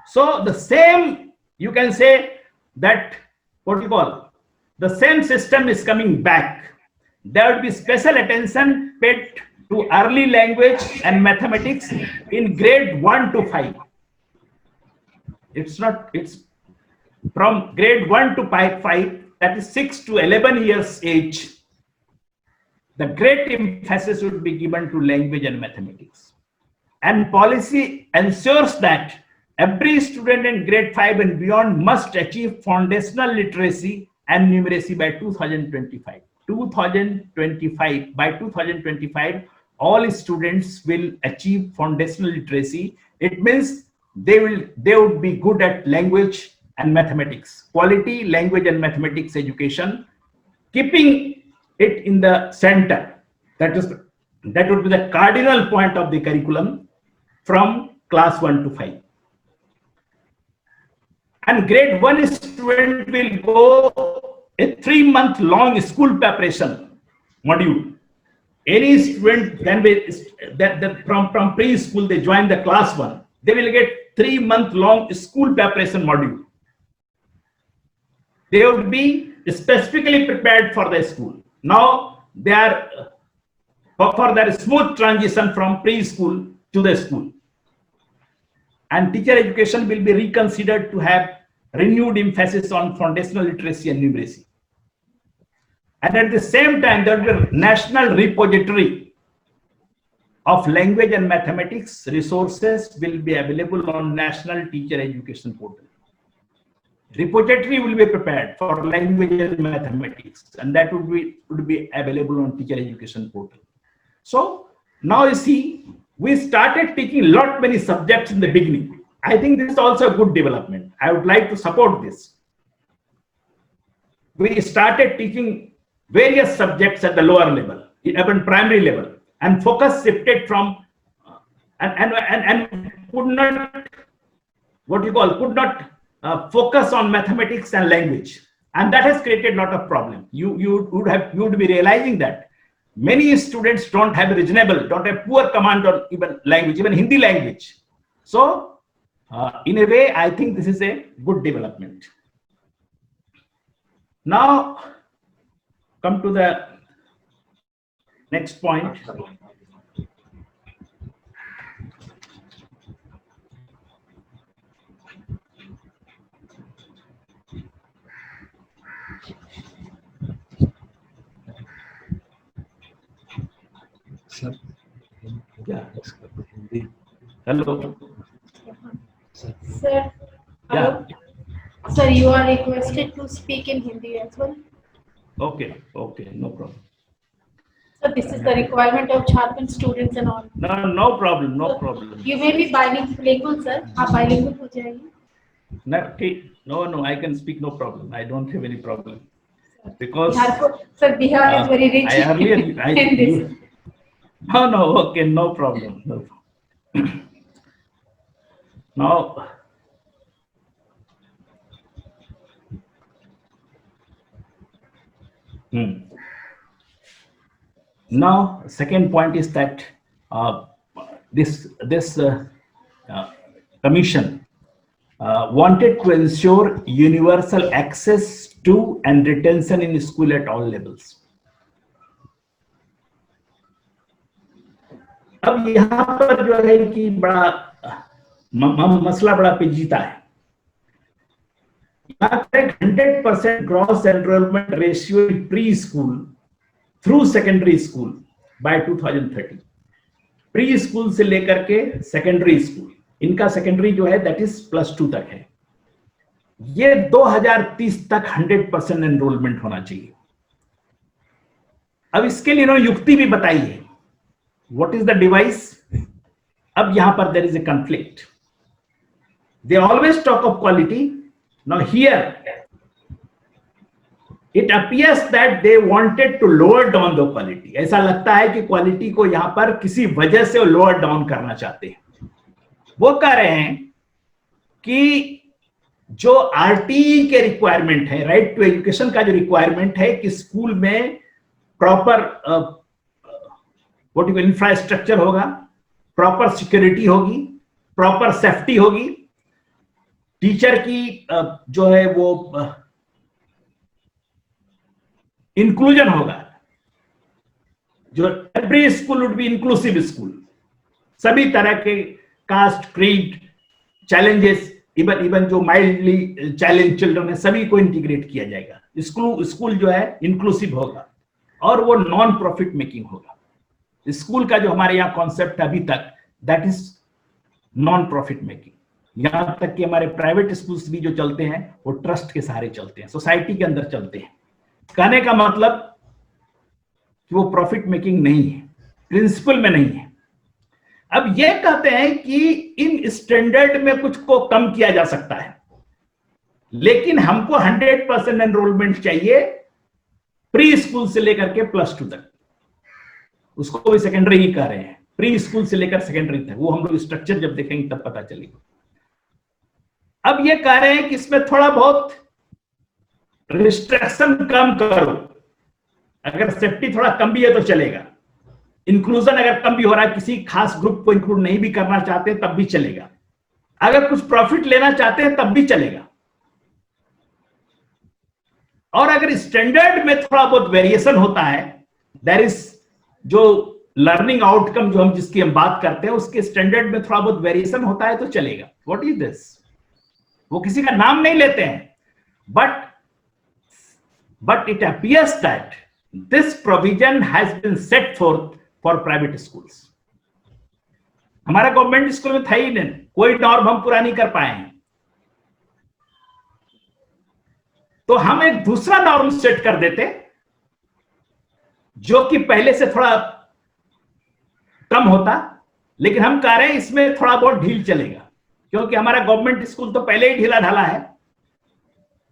So the same, you can say that, what you call, the same system is coming back. There would be special attention paid to early language and mathematics in grade 1 to 5. It's from grade 1 to 5, that is 6 to 11 years age. The great emphasis would be given to language and mathematics. And policy ensures that every student in grade 5 and beyond must achieve foundational literacy and numeracy by 2025. By 2025, all students will achieve foundational literacy. It means they would be good at language and mathematics. Quality language and mathematics education, keeping it in the center. That would be the cardinal point of the curriculum from class 1 to 5. And grade 1 student will go a 3-month long school preparation module. Any student can be from preschool, they join the class 1. They will get 3-month long school preparation module. They would be specifically prepared for the school. Now they are for their smooth transition from preschool to the school. And teacher education will be reconsidered to have renewed emphasis on foundational literacy and numeracy. And at the same time, there will be a national repository of language and mathematics resources will be available on National Teacher Education Portal. Repository will be prepared for language and mathematics, and that would be available on Teacher Education Portal. So now you see, we started teaching many subjects in the beginning. I think this is also a good development. I would like to support this. We started teaching various subjects at the lower level, even primary level, and focus shifted from and could not focus on mathematics and language, and that has created a lot of problem. You would be realizing that many students don't have poor command on even language, even Hindi language. So in a way, I think this is a good development. Now come to the next point. Yeah. Hello. Sir, Yeah. sir, you are requested to speak in Hindi as well. Okay, no problem. So this is the requirement of Jharkhand students and all. No problem. You may be bilingual, sir. आप bilingual हो जाएंगे. No, I can speak, no problem. I don't have any problem. Because Sir, Bihar is very rich I earlier, in this. no, okay, no problem. No problem. Now, now, second point is that this commission wanted to ensure universal access to and retention in school at all levels. अब यहाँ पर जो है कि बड़ा मसला बड़ा पेचीदा है। 100% gross enrollment ratio in preschool through secondary school by 2030. Pre school से लेकर के सेकेंडरी स्कूल, इनका सेकेंडरी जो है दैट इज +2 तक है। ये 2030 तक 100% एनरोलमेंट होना चाहिए। अब इसके लिए इन्होंने युक्ति भी बताई है। What is the device? अब यहां पर there is a conflict. They always talk of quality, now here it appears that they wanted to lower down the quality. ऐसा लगता है कि क्वालिटी को यहां पर किसी वजह से लोअर डाउन करना चाहते हैं। वो कह रहे हैं कि जो आरटीई के रिक्वायरमेंट है, राइट टू एजुकेशन का जो रिक्वायरमेंट है कि स्कूल में प्रॉपर व्हाट इंफ्रास्ट्रक्चर होगा, प्रॉपर सिक्योरिटी होगी, प्रॉपर सेफ्टी होगी, टीचर की जो है वो इंक्लूजन होगा, जो every school would be inclusive school, सभी तरह के कास्ट, क्रीड, चैलेंजेस, इवन जो माइल्डली चैलेंज चिल्ड्रन है सभी को इंटीग्रेट किया जाएगा। स्कूल जो है इंक्लूसिव होगा और वो नॉन प्रॉफिट मेकिंग होगा। स्कूल का जो हमारे यहाँ कॉन्सेप्ट है अभी तक that is non profit making. यहां तक कि हमारे प्राइवेट स्कूल्स भी जो चलते हैं वो ट्रस्ट के सहारे चलते हैं, सोसाइटी के अंदर चलते हैं। कहने का मतलब कि वो प्रॉफिट मेकिंग नहीं है, प्रिंसिपल में नहीं है। अब ये कहते हैं कि इन स्टैंडर्ड में कुछ को कम किया जा सकता है, लेकिन हमको 100% एनरोलमेंट चाहिए प्री स्कूल से लेकर के +2 तक। उसको भी सेकेंडरी ही कह रहे हैं, प्री स्कूल से लेकर सेकेंडरी तक। वो हम लोग स्ट्रक्चर जब देखेंगे तब पता चलेगा। अब ये कह रहे हैं कि इसमें थोड़ा बहुत रिस्ट्रिक्शन कम करो, अगर सेफ्टी थोड़ा कम भी है तो चलेगा। इंक्लूजन अगर कम भी हो रहा है, किसी खास ग्रुप को इंक्लूड नहीं भी करना चाहते तब भी चलेगा। अगर कुछ प्रॉफिट लेना चाहते हैं तब भी चलेगा। और अगर स्टैंडर्ड में थोड़ा बहुत वेरिएशन होता है, देयर इज जो लर्निंग आउटकम जो हम जिसकी हम बात करते हैं उसके स्टैंडर्ड में थोड़ा बहुत वेरिएशन होता है तो चलेगा। What is this? वो किसी का नाम नहीं लेते हैं, but it appears that this provision has been set forth for private schools. हमारा गवर्नमेंट स्कूल में था ही नहीं, कोई नॉर्म हम पूरा नहीं कर पाए हैं, तो हम एक दूसरा नॉर्म सेट कर देते जो कि पहले से थोड़ा कम होता, लेकिन हम कह रहे हैं इसमें थोड़ा बहुत ढील चलेगा, क्योंकि हमारा गवर्नमेंट स्कूल तो पहले ही ढीला ढाला है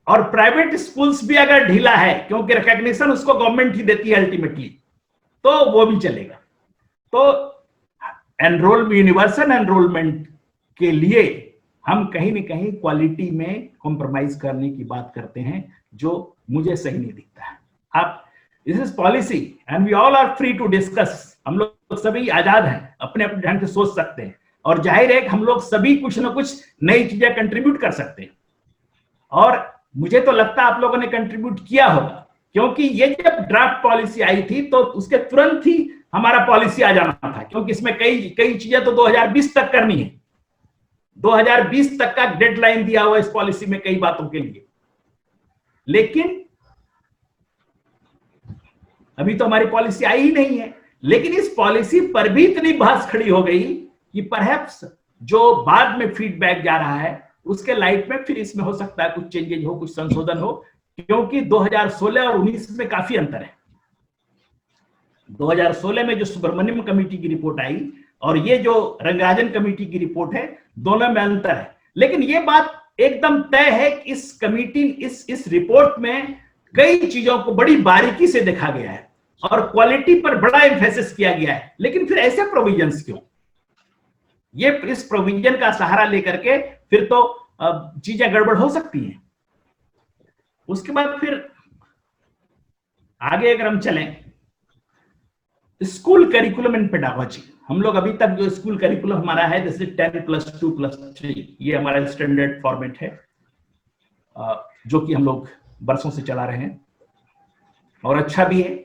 और प्राइवेट स्कूल्स भी अगर ढीला है, क्योंकि रिकॉग्निशन उसको गवर्नमेंट ही देती है अल्टीमेटली, तो वो भी चलेगा। तो यूनिवर्सल एनरोलमेंट के लिए हम कहीं ना कहीं क्वालिटी में कॉम्प्रोमाइज करने की बात करते हैं, जो मुझे सही नहीं दिखता है। आप this is policy and we all are free to discuss. हम लोग सभी आजाद हैं, अपने अपने ढंग से सोच सकते हैं, और जाहिर है कि हम लोग सभी कुछ ना कुछ नई चीजें कंट्रीब्यूट कर सकते हैं। और मुझे तो लगता है आप लोगों ने कंट्रीब्यूट किया होगा, क्योंकि ये जब ड्राफ्ट पॉलिसी आई थी तो उसके तुरंत ही हमारा पॉलिसी आ जाना था, क्योंकि इसमें कई चीजें तो 2020 तक करनी है। 2020 तक का डेडलाइन दिया हुआ इस पॉलिसी में कई बातों के लिए, लेकिन अभी तो हमारी पॉलिसी आई ही नहीं है। लेकिन इस पॉलिसी पर भी इतनी बहस खड़ी हो गई कि परहैप्स जो बाद में फीडबैक जा रहा है उसके लाइट में फिर इसमें हो सकता है कुछ चेंजेज हो, कुछ संशोधन हो, क्योंकि 2016 और 19 में काफी अंतर है। 2016 में जो सुब्रमण्यम कमेटी की रिपोर्ट आई और ये जो रंगराजन कमेटी की रिपोर्ट है, दोनों में अंतर है। लेकिन ये बात एकदम तय है कि इस कमिटी इस रिपोर्ट में कई चीजों को बड़ी बारीकी से देखा गया है और क्वालिटी पर बड़ा एम्फेसिस किया गया है। लेकिन फिर ऐसे प्रोविजंस क्यों? ये इस प्रोविजन का सहारा लेकर के फिर तो चीजें गड़बड़ हो सकती हैं। उसके बाद फिर आगे अगर हम चलें, स्कूल करिकुलम एंड पेडागोजी, हम लोग अभी तक जो स्कूल करिकुलम हमारा है जैसे 10+2+3, ये हमारा स्टैंडर्ड फॉर्मेट है जो कि हम लोग बरसों से चला रहे हैं और अच्छा भी है।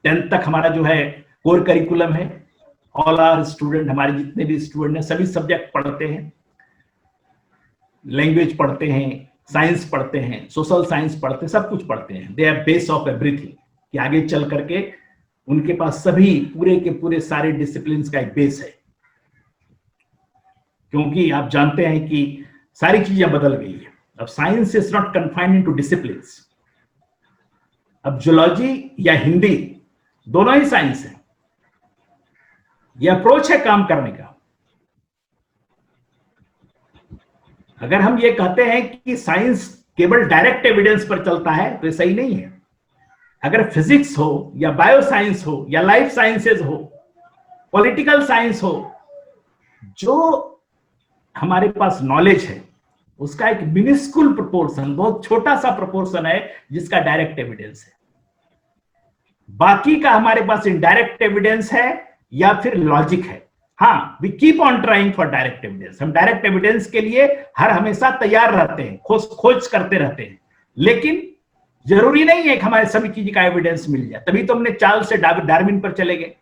10th तक हमारा जो है कोर करिकुलम है। ऑल आर स्टूडेंट, हमारे जितने भी स्टूडेंट हैं सभी सब्जेक्ट पढ़ते हैं, लैंग्वेज पढ़ते हैं, साइंस पढ़ते हैं, सोशल साइंस पढ़ते हैं, सब कुछ पढ़ते हैं। They are base of everything, कि आगे चल करके उनके पास सभी पूरे के पूरे सारे डिसिप्लिन का एक बेस है। क्योंकि आप जानते हैं कि सारी चीजें बदल गई है। अब science is not confined into disciplines. अब जूलॉजी या हिंदी दोनों ही साइंस है। यह अप्रोच है काम करने का। अगर हम ये कहते हैं कि साइंस केवल डायरेक्ट एविडेंस पर चलता है तो ये सही नहीं है। अगर फिजिक्स हो या बायो साइंस हो या लाइफ साइंसेज हो, पॉलिटिकल साइंस हो, जो हमारे पास नॉलेज है उसका एक मिनिस्कुल प्रोपोर्शन, बहुत छोटा सा प्रोपोर्शन है जिसका डायरेक्ट एविडेंस है। बाकी का हमारे पास इनडायरेक्ट एविडेंस है या फिर लॉजिक है। हाँ, we keep on trying for direct evidence. हम डायरेक्ट एविडेंस के लिए हर हमेशा तैयार रहते हैं, खोज करते रहते हैं। लेकिन जरूरी नहीं है कि हमारे सभी चीज का एविडेंस मिल जाए। तभी तो हमने चार्ल्स से डार्विन पर चले गए।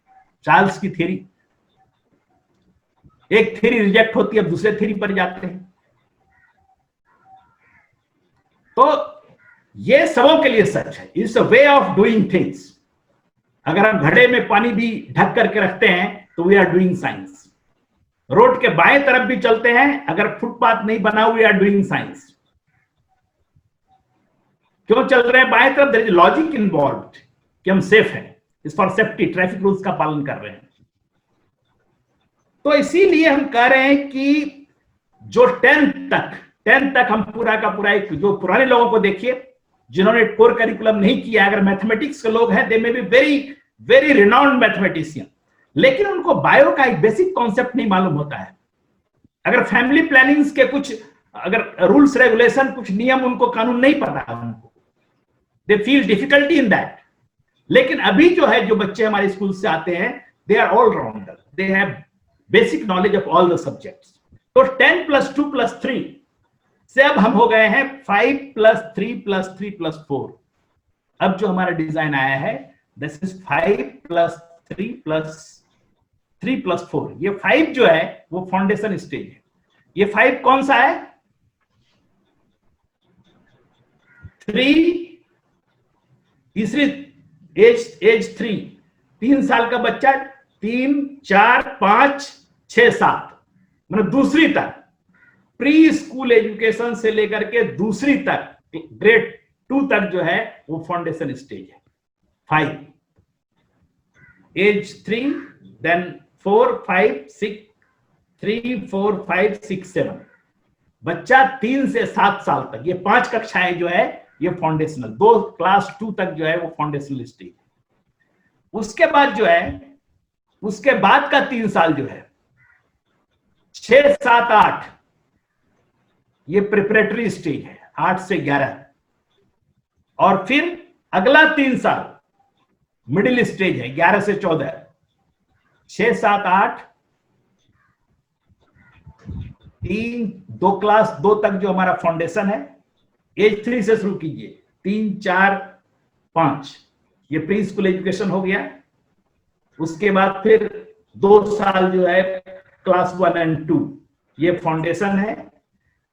चार्ल्स की थ्योरी, एक थ्योरी रिजेक्ट होती है, अब दूसरे थ्योरी पर जाते हैं। तो ये सबों के लिए सच है। It's a way of doing things. अगर हम घड़े में पानी भी ढक करके रखते हैं तो we are doing science. Road के बाएं तरफ भी चलते हैं, अगर फुटपाथ नहीं बना, वी आर डूइंग साइंस। क्यों चल रहे हैं बाएं तरफ? देयर इज लॉजिक इन्वॉल्व्ड कि हम सेफ हैं, इस फॉर सेफ्टी, ट्रैफिक रूल्स का पालन कर रहे हैं। तो इसीलिए हम कह रहे हैं कि जो 10th तक हम पूरा का पूरा, एक जो पुराने लोगों को देखिए जिन्होंने कोर करिकुलम नहीं किया, अगर मैथमेटिक्स के लोग हैं, they may be very very renowned mathematician, लेकिन उनको बायो का एक बेसिक कॉन्सेप्ट नहीं मालूम होता है। अगर फैमिली प्लानिंग्स के कुछ अगर रूल्स रेगुलेशन, कुछ नियम उनको, कानून नहीं पता है उनको, they feel difficulty in that. लेकिन अभी जो है, जो बच्चे हमारे स्कूल से आते हैं, they are all rounder, they have basic knowledge of all the subjects. तो 10+2+3 से अब हम हो गए हैं 5+3+3+4। अब जो हमारा डिजाइन आया है, दिस इज 5+3+3+4। ये 5 जो है वो फाउंडेशन स्टेज है। ये 5 कौन सा है? 3, तीसरी एज 3, 3 साल का बच्चा, 3, 4, 5, 6, 7, मतलब दूसरी तक, प्री स्कूल एजुकेशन से लेकर के दूसरी तक, ग्रेड 2 तक जो है वो फाउंडेशन स्टेज है। 5 एज 3, देन 4, 5, 6, 3, 4, 5, 6, 7, बच्चा 3 से 7 साल तक, ये 5 कक्षाएं जो है ये फाउंडेशनल, 2 क्लास 2 तक जो है वो फाउंडेशनल स्टेज। उसके बाद जो है, उसके बाद का 3 साल जो है, 6, 7, 8, ये प्रिपरेटरी स्टेज है, 8 से 11। और फिर अगला 3 साल मिडिल स्टेज है, 11 से 14। 6, 7, 8, 2 क्लास 2 तक जो हमारा फाउंडेशन है। एज 3 से शुरू कीजिए, 3, 4, 5, ये प्री स्कूल एजुकेशन हो गया। उसके बाद फिर 2 साल जो है क्लास 1 और 2, ये फाउंडेशन है।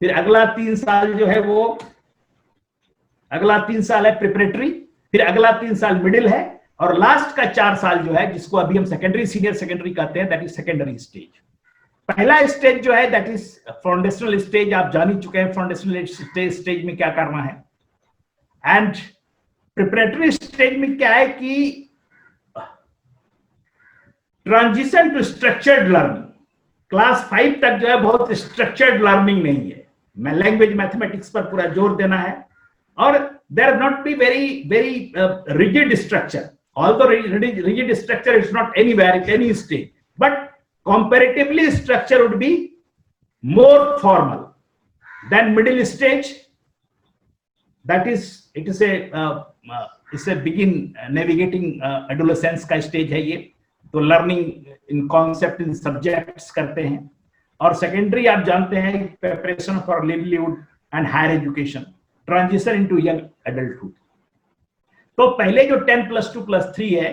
फिर अगला 3 साल जो है वो, अगला 3 साल है प्रिपरेटरी, फिर अगला 3 साल मिडिल है, और लास्ट का 4 साल जो है, जिसको अभी हम सेकेंडरी, सीनियर सेकेंडरी कहते हैं, दैट इज सेकेंडरी स्टेज। पहला स्टेज जो है दैट इज फाउंडेशनल स्टेज, आप जान ही चुके हैं फाउंडेशनल स्टेज में क्या करना है। एंड प्रिपरेटरी स्टेज में क्या है कि transition to structured learning. Class 5 तक जो है बहुत स्ट्रक्चर्ड लर्निंग नहीं है, लैंग्वेज मैथमेटिक्स पर पूरा जोर देना है, और there not be very rigid structure, although rigid structure is not anywhere at any stage, but comparatively structure would be more formal than middle stage. That is, it is a begin navigating adolescence का stage है ये, तो learning in concept in subjects करते हैं, और secondary आप जानते हैं preparation for livelihood and higher education, transition into young adulthood. तो पहले जो 10+2+3 है,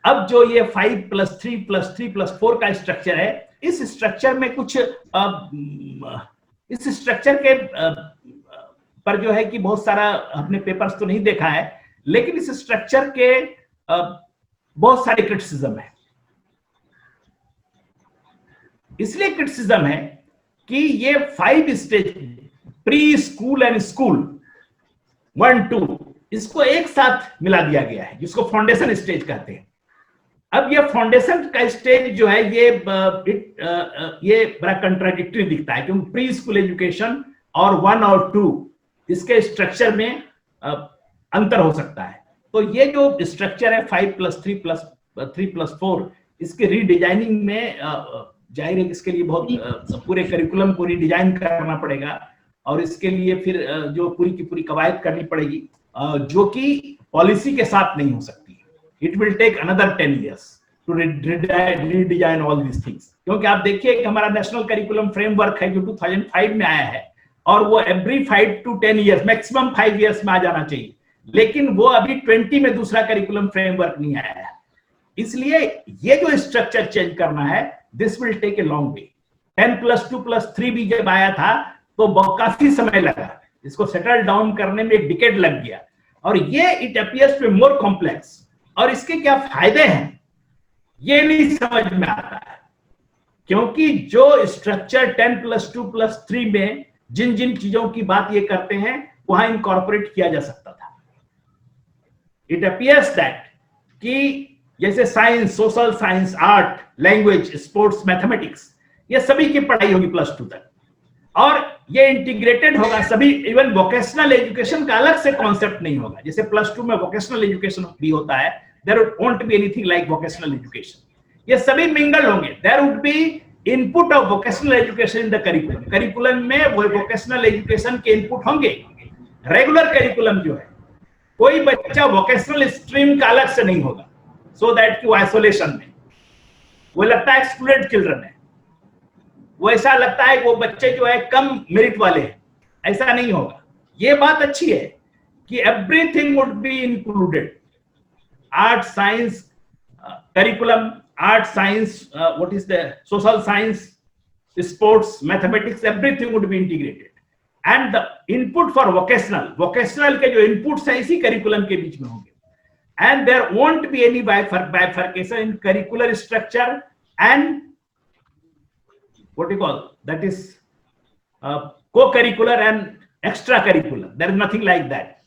अब जो ये 5+3+3+4 का स्ट्रक्चर है, इस स्ट्रक्चर में कुछ इस स्ट्रक्चर के पर जो है कि बहुत सारा अपने पेपर्स तो नहीं देखा है, लेकिन इस स्ट्रक्चर के बहुत सारे क्रिटिसिज्म है। इसलिए क्रिटिसिज्म है कि ये 5 stage, pre school and school 1, 2, इसको एक साथ मिला दिया गया है, जिसको फाउंडेशन स्टेज कहते हैं। अब ये फाउंडेशन का स्टेज जो है ये बड़ा कंट्राडिक्टरी दिखता है, क्योंकि प्री स्कूल एजुकेशन और 1 और 2 इसके स्ट्रक्चर में अंतर हो सकता है। तो ये जो स्ट्रक्चर है 5+3+3+4, इसके रीडिजाइनिंग में जाहिर है इसके लिए बहुत पूरे करिकुलम को रीडिजाइन करना पड़ेगा, और इसके लिए फिर जो पूरी की पूरी कवायद करनी पड़ेगी, जो कि पॉलिसी के साथ नहीं हो सकती। It will take another 10 years to redesign all these things, क्योंकि आप देखिए कि हमारा नेशनल करिकुलम फ्रेमवर्क है जो 2005 में आया है, और वो every 5 to 10 years, maximum 5 years में आ जाना चाहिए, लेकिन वो अभी 20 में दूसरा करिकुलम फ्रेमवर्क नहीं आया है। इसलिए ये जो स्ट्रक्चर चेंज करना है, this will take a long way. 10+2+3 भी जब आया था तो काफी समय लगा, इसको सेटल डाउन करने में 1 decade लग गया, और ये it appears to more complex, और इसके क्या फायदे हैं ये नहीं समझ में आता है, क्योंकि जो स्ट्रक्चर 10+2+3 में जिन जिन चीजों की बात ये करते हैं वहां इनकॉर्पोरेट किया जा सकता था। इट अपीयर्स दैट कि जैसे science, social science, art, language, sports, mathematics, ये सभी की पढ़ाई होगी +2 तक, और ये इंटीग्रेटेड होगा सभी। इवन वोकेशनल एजुकेशन का अलग से कॉन्सेप्ट नहीं होगा, जैसे +2 में वोकेशनल एजुकेशन भी होता है, there won't be anything like vocational education, ये सभी मिंगल होंगे। There would be input of vocational education in the curriculum, curriculum में वो वोकेशनल एजुकेशन के इनपुट होंगे। रेगुलर करिकुलम जो है, कोई बच्चा वोकेशनल स्ट्रीम का अलग से नहीं होगा, सो दैट कि वो आइसोलेशन में, वो लगता है एक्सक्लूडेड चिल्ड्रन है, वो ऐसा लगता है वो बच्चे जो है कम मेरिट वाले हैं, ऐसा नहीं होगा। ये बात अच्छी है कि everything would be included, art science curriculum, art science, what is the social science, sports, mathematics, everything would be integrated, and the input for vocational के जो इनपुट्स हैं इसी करिकुलम के बीच में होंगे, and there won't be any bifurcation in curricular structure and what you call that is co-curricular and extracurricular. There is nothing like that.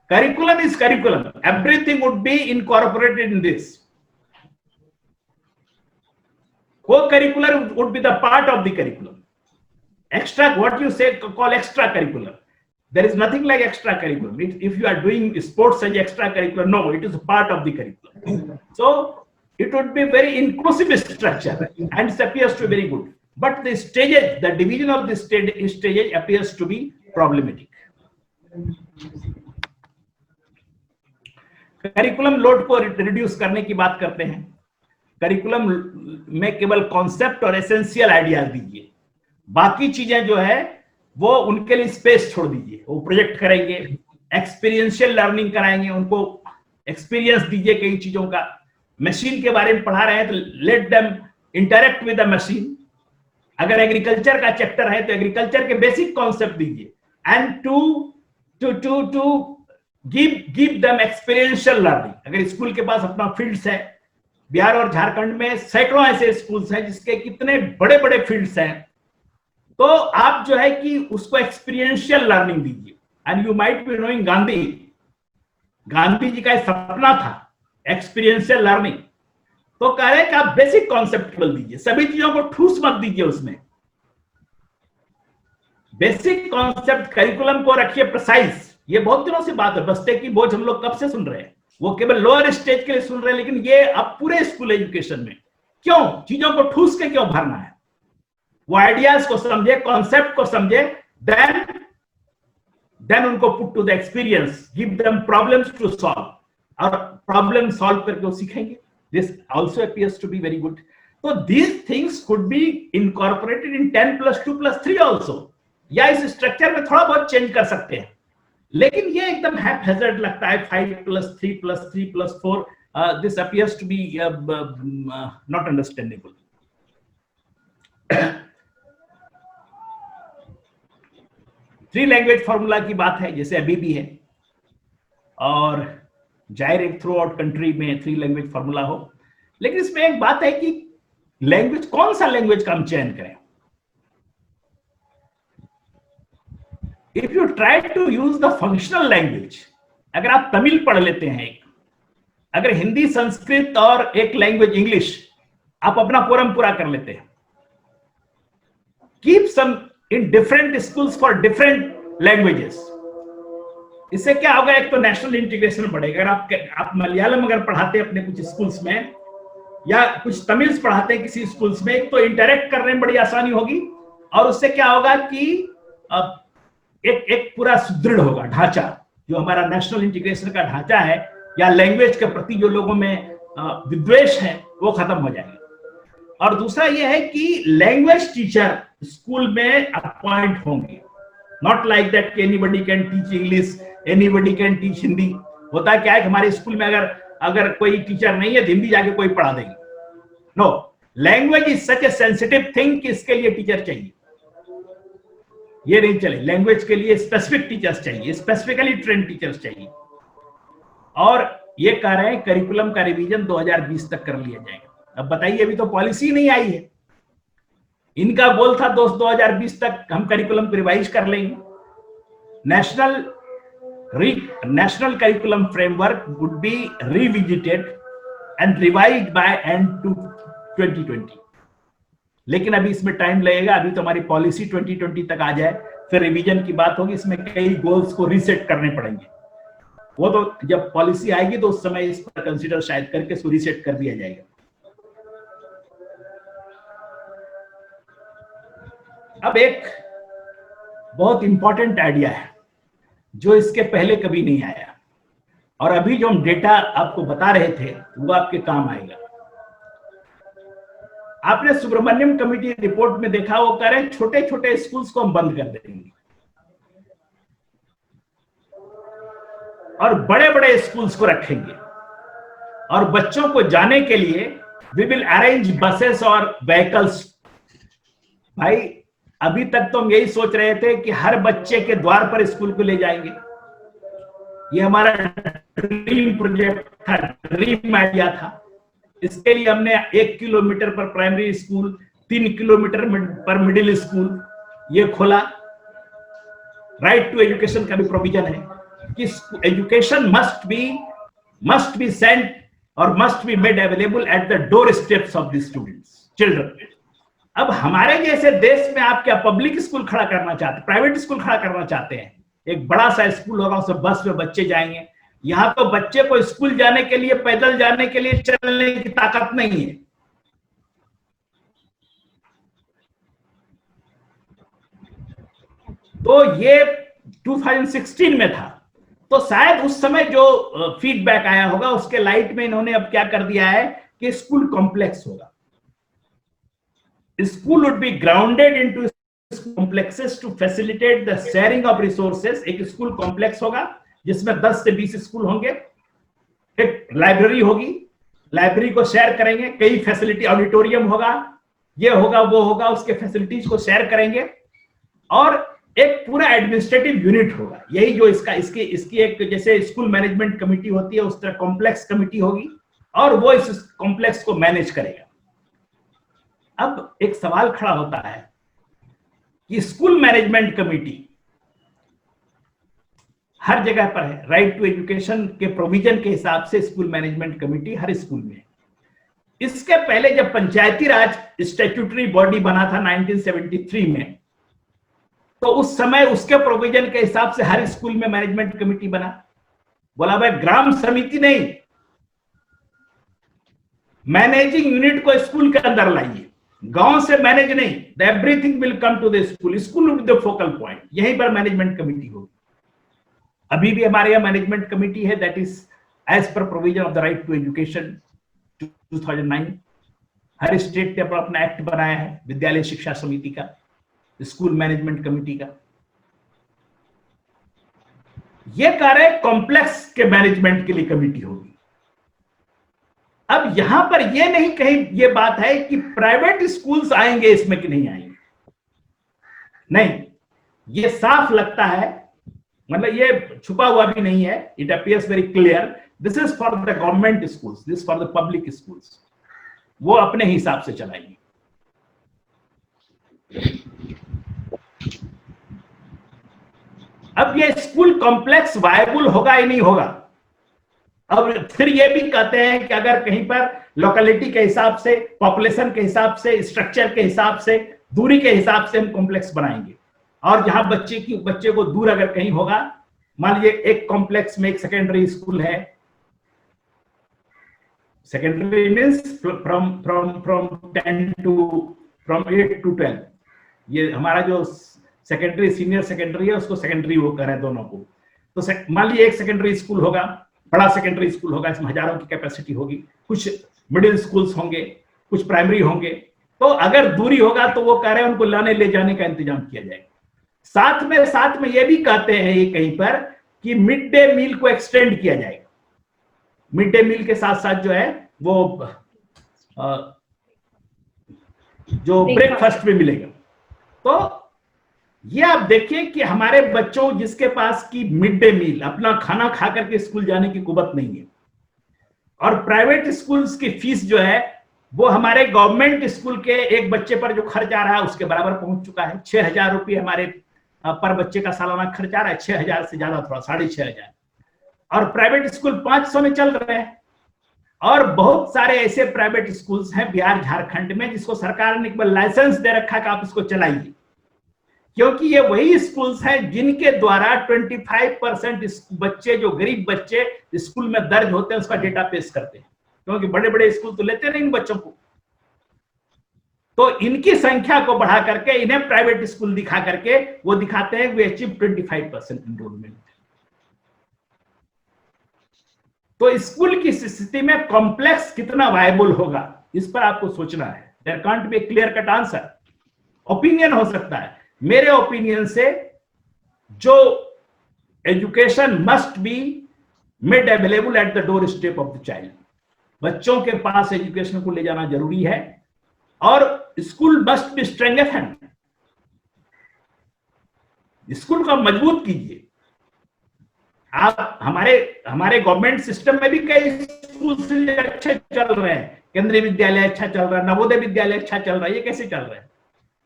Curriculum is curriculum. Everything would be incorporated in this. Co-curricular would be the part of the curriculum. Extra, what you say call extracurricular. There is nothing like extracurriculum. If you are doing sports as extracurricular, no, it is a part of the curriculum. So it would be very inclusive structure and it appears to be very good. But the stages, the division of the stages appears to be problematic. Curriculum load को reduce करने की बात करते हैं। Curriculum में केवल concept और essential ideas दीजिए, बाकी चीजें जो है वो उनके लिए स्पेस छोड़ दीजिए। वो प्रोजेक्ट करेंगे, एक्सपीरियंशियल लर्निंग कराएंगे, उनको एक्सपीरियंस दीजिए कई चीजों का। मशीन के बारे में पढ़ा रहे हैं तो let them interact with the machine. अगर एग्रीकल्चर का चैप्टर है तो एग्रीकल्चर के बेसिक कॉन्सेप्ट दीजिए, and to give them experiential learning. अगर स्कूल के पास अपना फील्ड्स है, बिहार और झारखंड में सैकड़ों ऐसे स्कूल्स हैं जिसके कितने बड़े बड़े फील्ड्स हैं, तो आप जो है कि उसको एक्सपीरियंशियल लर्निंग दीजिए। And you might be knowing Gandhi ji का सपना था एक्सपीरियंशियल लर्निंग, तो कह रहे हैं कि आप बेसिक कॉन्सेप्ट केवल दीजिए, सभी चीजों को ठूस मत दीजिए उसमें। बेसिक कॉन्सेप्ट करिकुलम को रखिए प्रिसाइज। ये बहुत दिनों से बात है, बस्ते की बोझ हम लोग कब से सुन रहे हैं, वो केवल लोअर स्टेज के लिए सुन रहे हैं, लेकिन ये अब पूरे स्कूल एजुकेशन में क्यों चीजों को ठूस के क्यों भरना है? वो आइडियाज को समझे, कॉन्सेप्ट को समझे, देन उनको put to the experience, give them problems to solve, और प्रॉब्लम सॉल्व करके वो सीखेंगे। This also appears to be very good. तो these things could be incorporated in 10+2+3 also, या इस स्ट्रक्चर में थोड़ा बहुत चेंज कर सकते हैं, लेकिन ये एकदम हैज़ार्ड लगता है 5+3+3+4। This appears to be not understandable. Three language formula की बात है, जैसे अभी भी है, और जाहिर है थ्रू आउट कंट्री में 3 लैंग्वेज फॉर्मूला हो, लेकिन इसमें एक बात है कि लैंग्वेज, कौन सा लैंग्वेज का हम चयन करें। If you try to use the functional language, अगर आप तमिल पढ़ लेते हैं, अगर हिंदी, संस्कृत और एक लैंग्वेज इंग्लिश आप अपना पोरम पूरा कर लेते हैं, keep some in different schools for different languages, इससे क्या होगा, एक तो नेशनल इंटीग्रेशन बढ़ेगा। अगर आप मलयालम अगर पढ़ाते हैं अपने कुछ स्कूल्स में, या कुछ तमिल्स पढ़ाते हैं किसी स्कूल्स में, तो इंटरेक्ट करने में बड़ी आसानी होगी, और उससे क्या होगा कि एक पूरा सुदृढ़ होगा ढांचा, जो हमारा नेशनल इंटीग्रेशन का ढांचा है, या लैंग्वेज के प्रति जो लोगों में विद्वेष है वो खत्म हो जाएगा। और दूसरा ये है कि लैंग्वेज टीचर स्कूल में अपॉइंट होंगे, नॉट लाइक दैट कि anybody can teach English, anybody can teach Hindi. होता क्या है कि हमारे स्कूल में अगर कोई टीचर नहीं है, हिंदी जाके कोई पढ़ा देंगे। No, language is such a sensitive thing कि इसके लिए टीचर चाहिए, ये नहीं चले। लैंग्वेज के लिए स्पेसिफिक टीचर्स चाहिए, स्पेसिफिकली ट्रेन टीचर्स चाहिए। और ये कह रहे हैं करिकुलम का रिवीजन 2020 तक कर लिया जाएगा। अब बताइए, अभी तो पॉलिसी नहीं आई है, इनका गोल था 2020 तक हम करिकुलम को रिवाइज कर लेंगे। National curriculum framework would be revisited and revised by end 2020, लेकिन अभी इसमें टाइम लगेगा। अभी तो हमारी पॉलिसी 2020 तक आ जाए, फिर रिवीजन की बात होगी, इसमें कई गोल्स को रीसेट करने पड़ेंगे। वो तो जब पॉलिसी आएगी तो उस समय इस पर कंसीडर शायद करके इसको रीसेट कर दिया जाएगा। अब एक बहुत इंपॉर्टेंट आइडिया है जो इसके पहले कभी नहीं आया, और अभी जो हम डेटा आपको बता रहे थे वो आपके काम आएगा। आपने सुब्रमण्यम कमेटी रिपोर्ट में देखा, वो कह रहे हैं छोटे छोटे स्कूल्स को हम बंद कर देंगे और बड़े बड़े स्कूल्स को रखेंगे, और बच्चों को जाने के लिए वी विल अरेंज बसेस और व्हीकल्स। भाई, अभी तक तो हम यही सोच रहे थे कि हर बच्चे के द्वार पर स्कूल को ले जाएंगे, ये हमारा ड्रीम प्रोजेक्ट था, ड्रीम आइडिया था। इसके लिए हमने 1 किलोमीटर पर प्राइमरी स्कूल, 3 किलोमीटर पर मिडिल स्कूल ये खोला। राइट टू एजुकेशन का भी प्रोविजन है कि एजुकेशन मस्ट बी सेंट और must be made available at the door steps of the students, children. अब हमारे जैसे देश में आप क्या पब्लिक स्कूल खड़ा करना चाहते हैं, प्राइवेट स्कूल खड़ा करना चाहते हैं? एक बड़ा सा स्कूल होगा, उसमें बस में बच्चे जाएंगे। यहाँ तो बच्चे को स्कूल जाने के लिए, पैदल जाने के लिए चलने की ताकत नहीं है। तो ये 2016 में था, तो शायद उस समय जो फीडबैक आया होगा उसके लाइट में इन्होंने अब क्या कर दिया है कि स्कूल कॉम्प्लेक्स होगा। School would be grounded into complexes to facilitate the sharing of resources। एक स्कूल कॉम्प्लेक्स होगा जिसमें 10 से 20 स्कूल होंगे, एक लाइब्रेरी होगी, लाइब्रेरी को शेयर करेंगे, कई फैसिलिटी, ऑडिटोरियम होगा, ये होगा वो होगा, उसके फैसिलिटीज को शेयर करेंगे, और एक पूरा एडमिनिस्ट्रेटिव यूनिट होगा। यही जो इसकी एक जैसे स्कूल मैनेजमेंट कमेटी होती है उस तरह कॉम्प्लेक्स कमेटी होगी, और वो इस कॉम्प्लेक्स को मैनेज करेगा। अब एक सवाल खड़ा होता है कि स्कूल मैनेजमेंट कमेटी हर जगह पर है, राइट टू एजुकेशन के प्रोविजन के हिसाब से स्कूल मैनेजमेंट कमेटी हर स्कूल में। इसके पहले जब पंचायती राज स्टैट्यूटरी बॉडी बना था 1973 में, तो उस समय उसके प्रोविजन के हिसाब से हर स्कूल में मैनेजमेंट कमेटी बना। बोला भाई ग्राम समिति नहीं, मैनेजिंग यूनिट को स्कूल के अंदर लाइए, गांव से मैनेज नहीं, everything will come to the school, school will the focal point, यहीं पर मैनेजमेंट कमेटी होगी। अभी भी हमारे यहाँ मैनेजमेंट कमेटी है, that is as per provision of the right to education 2009। हर स्टेट ने अपना एक्ट बनाया है विद्यालय शिक्षा समिति का, स्कूल मैनेजमेंट कमेटी का। यह कार्य कॉम्प्लेक्स के मैनेजमेंट के लिए कमेटी होगी। अब यहां पर यह नहीं कहीं यह बात है कि प्राइवेट स्कूल्स आएंगे इसमें कि नहीं आएंगे, नहीं, यह साफ लगता है, मतलब ये छुपा हुआ भी नहीं है, it appears very clear, this is for the government schools, this for the public schools, वो अपने हिसाब से चलाएंगे। अब ये स्कूल कॉम्प्लेक्स वायबल होगा या नहीं होगा। अब फिर ये भी कहते हैं कि अगर कहीं पर लोकेलिटी के हिसाब से, पॉपुलेशन के हिसाब से, स्ट्रक्चर के हिसाब से, दूरी के हिसाब से हम कॉम्प्लेक्स बनाएंगे, और जहां बच्चे को दूर अगर कहीं होगा, मान लीजिए एक कॉम्प्लेक्स में एक सेकेंडरी स्कूल है, सेकेंडरी मीन्स फ्रॉम 8 to 12, ये हमारा जो सेकेंडरी सीनियर सेकेंडरी है उसको सेकेंडरी वो कर रहे हैं दोनों को। तो मान लीजिए एक सेकेंडरी स्कूल होगा, बड़ा सेकेंडरी स्कूल होगा, इसमें हजारों की कैपेसिटी होगी, कुछ मिडिल स्कूल्स होंगे, कुछ प्राइमरी होंगे। तो अगर दूरी होगा तो वो कह रहे हैं उनको लाने ले जाने का इंतजाम किया जाएगा। साथ में ये भी कहते हैं ये कहीं पर कि मिड डे मील को एक्सटेंड किया जाएगा। मिड डे मील के साथ साथ जो है वो जो ब्रेकफास्ट भी मिलेगा। तो ये आप देखिए कि हमारे बच्चों जिसके पास की मिड डे मील, अपना खाना खा करके स्कूल जाने की कुवत नहीं है, और प्राइवेट स्कूल्स की फीस जो है वो हमारे गवर्नमेंट स्कूल के एक बच्चे पर जो खर्च आ रहा है उसके बराबर पहुंच चुका है। 6,000 रुपये हमारे पर बच्चे का सालाना खर्च आ रहा है, 6,000 से ज्यादा, थोड़ा 6,500, और प्राइवेट स्कूल 500 में चल रहे हैं। और बहुत सारे ऐसे प्राइवेट स्कूल्स हैं बिहार झारखंड में जिसको सरकार ने केवल लाइसेंस दे रखा है कि आप इसको चलाइए, क्योंकि ये वही स्कूल्स हैं जिनके द्वारा 25% बच्चे, जो गरीब बच्चे स्कूल में दर्ज होते हैं, उसका डेटा पेश करते हैं, क्योंकि बड़े बड़े स्कूल तो लेते नहीं इन बच्चों को। तो इनकी संख्या को बढ़ा करके इन्हें प्राइवेट स्कूल दिखा करके वो दिखाते हैं वी अचीव 25% एनरोलमेंट। तो स्कूल की स्थिति में कॉम्प्लेक्स कितना वायबल होगा, इस पर आपको सोचना है। There can't be a clear cut answer. Opinion हो सकता है, मेरे ओपिनियन से जो education must be made available at the door step of the child, बच्चों के पास एजुकेशन को ले जाना जरूरी है, और school must be strengthened, school को मजबूत कीजिए। आप हमारे गवर्नमेंट सिस्टम में भी कई स्कूल अच्छे चल रहे हैं, केंद्रीय विद्यालय अच्छा चल रहा है, नवोदय विद्यालय अच्छा चल रहा है, ये कैसे चल रहा है?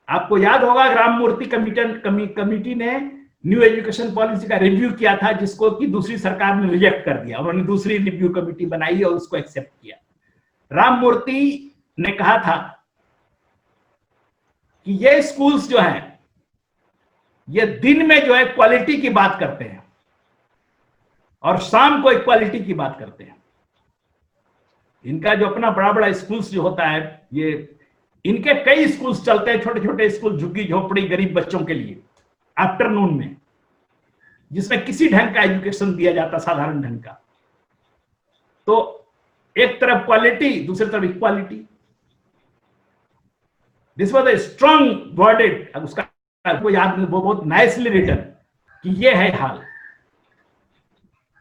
आपको याद होगा राम मूर्ति कमिटी ने न्यू एजुकेशन पॉलिसी का रिव्यू किया था, जिसको कि दूसरी सरकार ने रिजेक्ट कर दिया। उन्होंने दूसरी रिव्यू कमेटी बनाई और उसको एक्सेप्ट किया। राम मूर्ति ने कहा था कि ये स्कूल्स जो हैं ये दिन में जो है क्वालिटी की बात करते हैं और शाम को इक्वालिटी की बात करते हैं। इनका जो अपना बड़ा बड़ा स्कूल्स जो होता है, ये इनके कई स्कूल्स चलते हैं, छोटे छोटे स्कूल, झुग्गी झोपड़ी गरीब बच्चों के लिए आफ्टरनून में, जिसमें किसी ढंग का एजुकेशन दिया जाता, साधारण ढंग का। तो एक तरफ क्वालिटी, दूसरी तरफ equality. This was a strong worded, उसका आपको याद, वो बहुत नाइसली रिटन कि ये है हाल।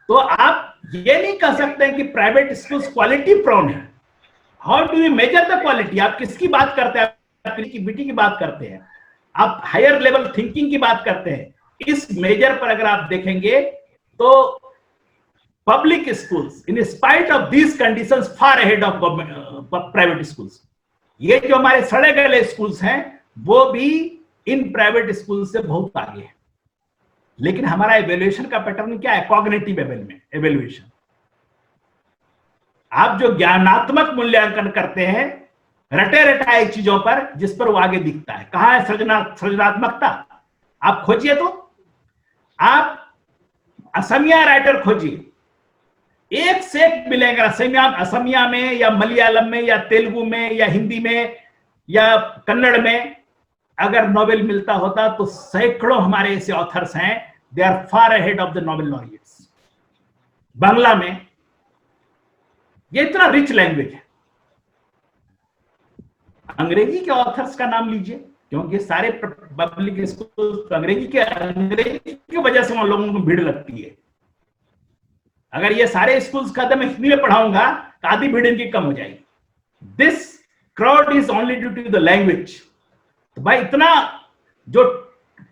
तो आप ये नहीं कह सकते कि प्राइवेट स्कूल्स क्वालिटी प्रोन है। How do you measure the quality? आप किसकी बात करते हैं? आप क्रिएटिविटी की बात करते हैं, आप हायर लेवल थिंकिंग की बात करते हैं। इस मेजर पर अगर आप देखेंगे तो public schools in spite of these conditions far ahead of private schools. ये जो हमारे सड़े गले स्कूल्स हैं वो भी इन प्राइवेट स्कूल से बहुत आगे है। लेकिन हमारा एवेल्युएशन का पैटर्न क्या है? Cognitive evaluation. आप जो ज्ञानात्मक मूल्यांकन करते हैं रटे रटाए चीजों पर, जिस पर वो आगे दिखता है। कहां है सृजनात्मकता? आप खोजिए, तो आप असमिया राइटर खोजिए, एक से एक मिलेगा असमिया में या मलयालम में या तेलुगु में या हिंदी में या कन्नड़ में। अगर नोबेल मिलता होता तो सैकड़ों हमारे ऐसे ऑथर्स हैं, they are far ahead of the Nobel laureates. Bangla में ये इतना रिच लैंग्वेज है। अंग्रेजी के ऑथर्स का नाम लीजिए, क्योंकि सारे पब्लिक स्कूल अंग्रेजी की वजह से वहां लोगों को भीड़ लगती है। अगर ये सारे स्कूल्स का मैं हिंदी में पढ़ाऊंगा तो आधी भीड़ इनकी कम हो जाएगी। This crowd is only due to the language. तो भाई इतना जो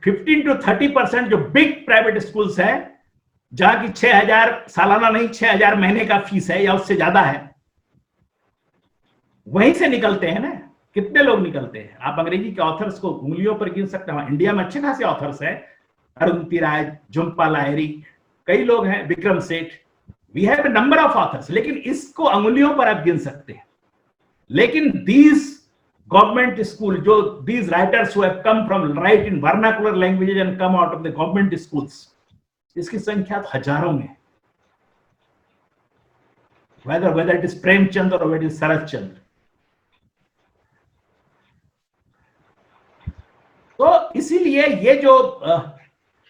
15 to 30% जो बिग प्राइवेट स्कूल्स है, जहां की 6,000 सालाना नहीं 6,000 महीने का फीस है या उससे ज्यादा है, वहीं से निकलते हैं ना। कितने लोग निकलते हैं? आप अंग्रेजी के ऑथर्स को उंगलियों पर गिन सकते हैं। इंडिया में अच्छे खासे ऑथर्स हैं, अरुंधति राय, झुम्पा लाहिरी, कई लोग हैं, Vikram Seth, we have a number of authors, लेकिन इसको अंगुलियों पर आप गिन सकते हैं। लेकिन दीज गवर्नमेंट स्कूल, जो these writers who have come from right in vernacular languages and come out of the government schools, इसकी संख्या तो हजारों में। whether it is प्रेमचंद और whether it is शरद चंद्र। तो इसीलिए ये जो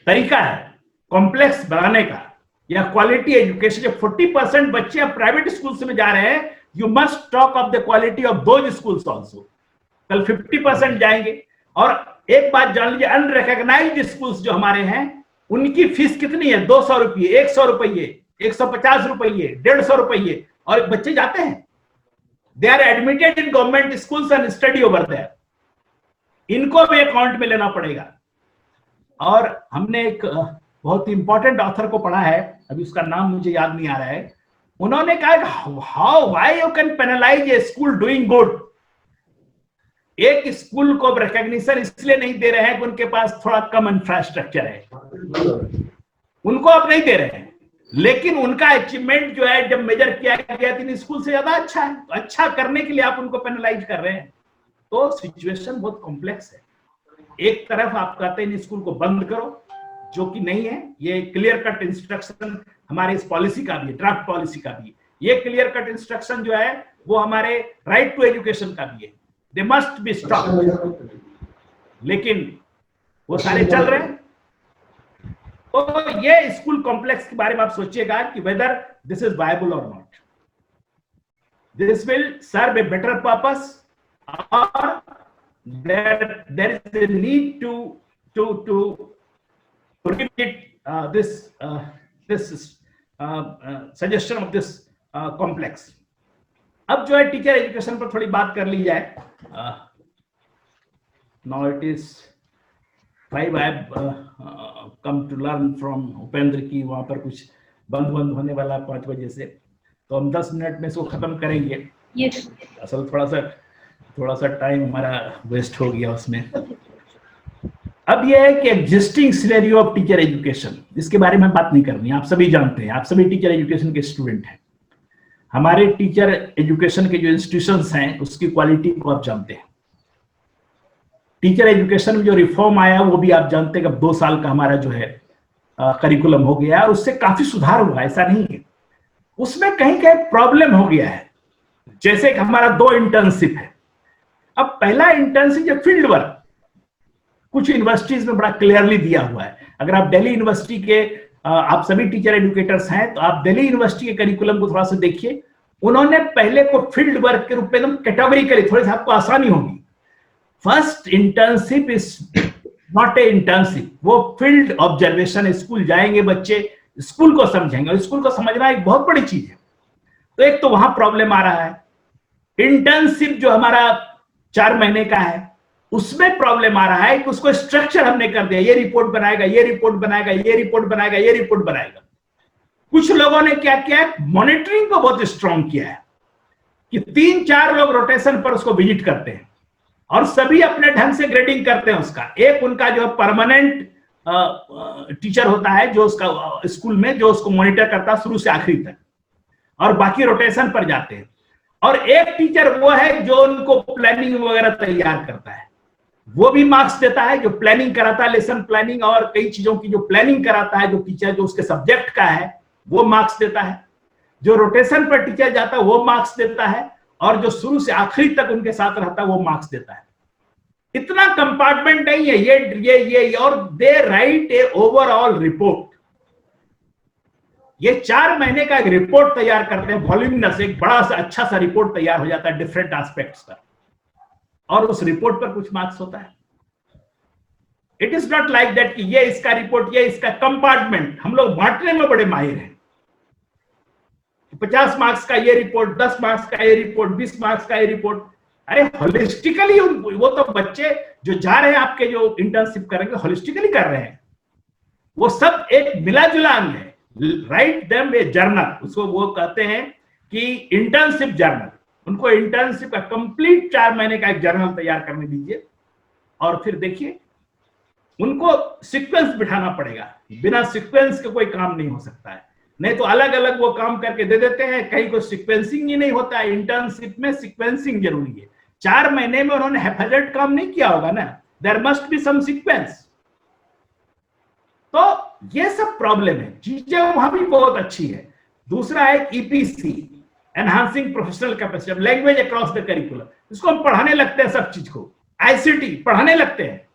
तरीका है कॉम्प्लेक्स बनाने का या क्वालिटी एजुकेशन, जब 40% बच्चे अब प्राइवेट स्कूल्स में जा रहे हैं, you must talk of the quality of those schools also. कल 50% जाएंगे। और एक बात जान लीजिए, अनरिकॉग्नाइज्ड स्कूल्स जो हमारे हैं, उनकी फीस कितनी है? 200 रुपये, 100 रुपये, 150 रुपये, 150 रुपये, और बच्चे जाते हैं। They are admitted in government schools and study over there. इनको भी अकाउंट में लेना पड़ेगा। और हमने एक बहुत ही इंपॉर्टेंट ऑथर को पढ़ा है, अभी उसका नाम मुझे याद नहीं आ रहा है। उन्होंने कहा why you can penalise A school doing good. एक स्कूल को रिकॉग्निशन इसलिए नहीं दे रहे हैं कि उनके पास थोड़ा कम इंफ्रास्ट्रक्चर है, उनको आप नहीं दे रहे हैं, लेकिन उनका अचीवमेंट जो है जब मेजर किया गया तीन स्कूल से ज्यादा अच्छा है, तो अच्छा करने के लिए आप उनको पेनलाइज कर रहे हैं। तो सिचुएशन बहुत कॉम्प्लेक्स है। एक तरफ आप कहते हैं इन स्कूल को बंद करो, जो कि नहीं है। ये क्लियर कट इंस्ट्रक्शन हमारे इस पॉलिसी का भी है, ड्राफ्ट पॉलिसी का भी है। ये क्लियर कट इंस्ट्रक्शन जो है वो हमारे राइट टू एजुकेशन का भी है, दे मस्ट बी स्टॉप। लेकिन वो सारे चल रहे हैं। तो ये स्कूल कॉम्प्लेक्स के बारे में आप सोचिएगा कि वेदर दिस इज वायबल और not. This will serve a better purpose or there is a need to prohibit this suggestion of this complex. अब जो है टीचर एजुकेशन पर थोड़ी बात कर ली जाए। Now it is 5 I have come to learn from Upendra की वहां पर कुछ बंद होने वाला 5 बजे से, तो हम 10 मिनट में इसको खत्म करेंगे। Yes. असल थोड़ा सा टाइम हमारा वेस्ट हो गया उसमें। अब यह है कि existing scenario of teacher education, इसके बारे में बात नहीं करनी। आप सभी जानते हैं, आप सभी टीचर एजुकेशन के स्टूडेंट हैं। हमारे टीचर एजुकेशन के जो इंस्टीट्यूशंस हैं उसकी क्वालिटी को आप जानते हैं। टीचर एजुकेशन में जो रिफॉर्म आया वो भी आप जानते हैं कि 2 साल का हमारा जो है करिकुलम हो गया और उससे काफी सुधार हुआ, ऐसा नहीं है। उसमें कहीं कहीं प्रॉब्लम हो गया है। जैसे कि हमारा 2 इंटर्नशिप है। अब पहला इंटर्नशिप जो फील्ड वर्क, कुछ यूनिवर्सिटीज में बड़ा क्लियरली दिया हुआ है। अगर आप दिल्ली यूनिवर्सिटी के आप सभी टीचर एजुकेटर्स हैं तो आप दिल्ली यूनिवर्सिटी के करिकुलम को थोड़ा सा देखिए। उन्होंने पहले को फील्ड वर्क के रूप में एकदम कैटेगोरिकली, थोड़ी सी आपको आसानी होगी। First internship is not a internship, वो फील्ड ऑब्जर्वेशन। स्कूल जाएंगे बच्चे, स्कूल को समझेंगे, और स्कूल को समझना एक बहुत बड़ी चीज है। तो एक तो वहां प्रॉब्लम आ रहा है। इंटर्नशिप जो हमारा 4 महीने का है उसमें प्रॉब्लम आ रहा है कि उसको स्ट्रक्चर हमने कर दिया, ये रिपोर्ट बनाएगा, ये रिपोर्ट बनाएगा, ये रिपोर्ट बनाएगा, ये रिपोर्ट बनाएगा। कुछ लोगों ने क्या किया है, मॉनिटरिंग को बहुत स्ट्रॉन्ग किया है कि 3-4 लोग रोटेशन पर उसको विजिट करते हैं और सभी अपने ढंग से ग्रेडिंग करते हैं उसका। एक उनका जो परमानेंट टीचर होता है जो उसका स्कूल में जो उसको मॉनिटर करता है शुरू से आखिरी तक, और बाकी रोटेशन पर जाते हैं। और एक टीचर वो है जो उनको प्लानिंग वगैरह तैयार करता है। वो भी मार्क्स देता है। जो प्लानिंग कराता है, लेसन प्लानिंग और कई चीजों की जो प्लानिंग कराता है, जो टीचर जो उसके सब्जेक्ट का है वो मार्क्स देता है। जो रोटेशन पर टीचर जाता है वो मार्क्स देता है, और जो शुरू से आखिरी तक उनके साथ रहता है वो मार्क्स देता है। इतना कंपार्टमेंट नहीं है ये और दे राइट ए ओवरऑल रिपोर्ट। ये 4 महीने का एक रिपोर्ट तैयार करते हैं, वॉल्यूमिनस, एक बड़ा सा अच्छा सा रिपोर्ट तैयार हो जाता है डिफरेंट एस्पेक्ट्स पर, और उस रिपोर्ट पर कुछ मार्क्स होता है। It is not like that कि ये इसका रिपोर्ट, ये इसका कंपार्टमेंट। हम लोग बांटने में बड़े माहिर हैं। 50 मार्क्स का ये रिपोर्ट, 10 मार्क्स का ये रिपोर्ट, 20 मार्क्स का ये रिपोर्ट। अरे होलिस्टिकली वो तो बच्चे जो जा रहे हैं आपके जो इंटर्नशिप करेंगे होलिस्टिकली कर रहे हैं, वो सब एक मिला जुला अंग है। राइट देम ए जर्नल, उसको वो कहते हैं कि इंटर्नशिप जर्नल। उनको इंटर्नशिप का कंप्लीट 4 महीने का एक जर्नल तैयार करने दीजिए, और फिर देखिए उनको सीक्वेंस बिठाना पड़ेगा। बिना सीक्वेंस के कोई काम नहीं हो सकता है, नहीं तो अलग अलग वो काम करके दे देते हैं। कहीं को सीक्वेंसिंग ही नहीं होता है। इंटर्नशिप में सीक्वेंसिंग जरूरी है। 4 महीने में उन्होंने हैफेजर्ड काम नहीं किया होगा ना, there must be some sequence. तो ये सब प्रॉब्लम है। चीजें वहां भी बहुत अच्छी है। दूसरा है EPC, enhancing professional capacity, language across the curriculum. इसको हम पढ़ाने लगते हैं सब चीज को, आईसीटी पढ़ाने लगते हैं।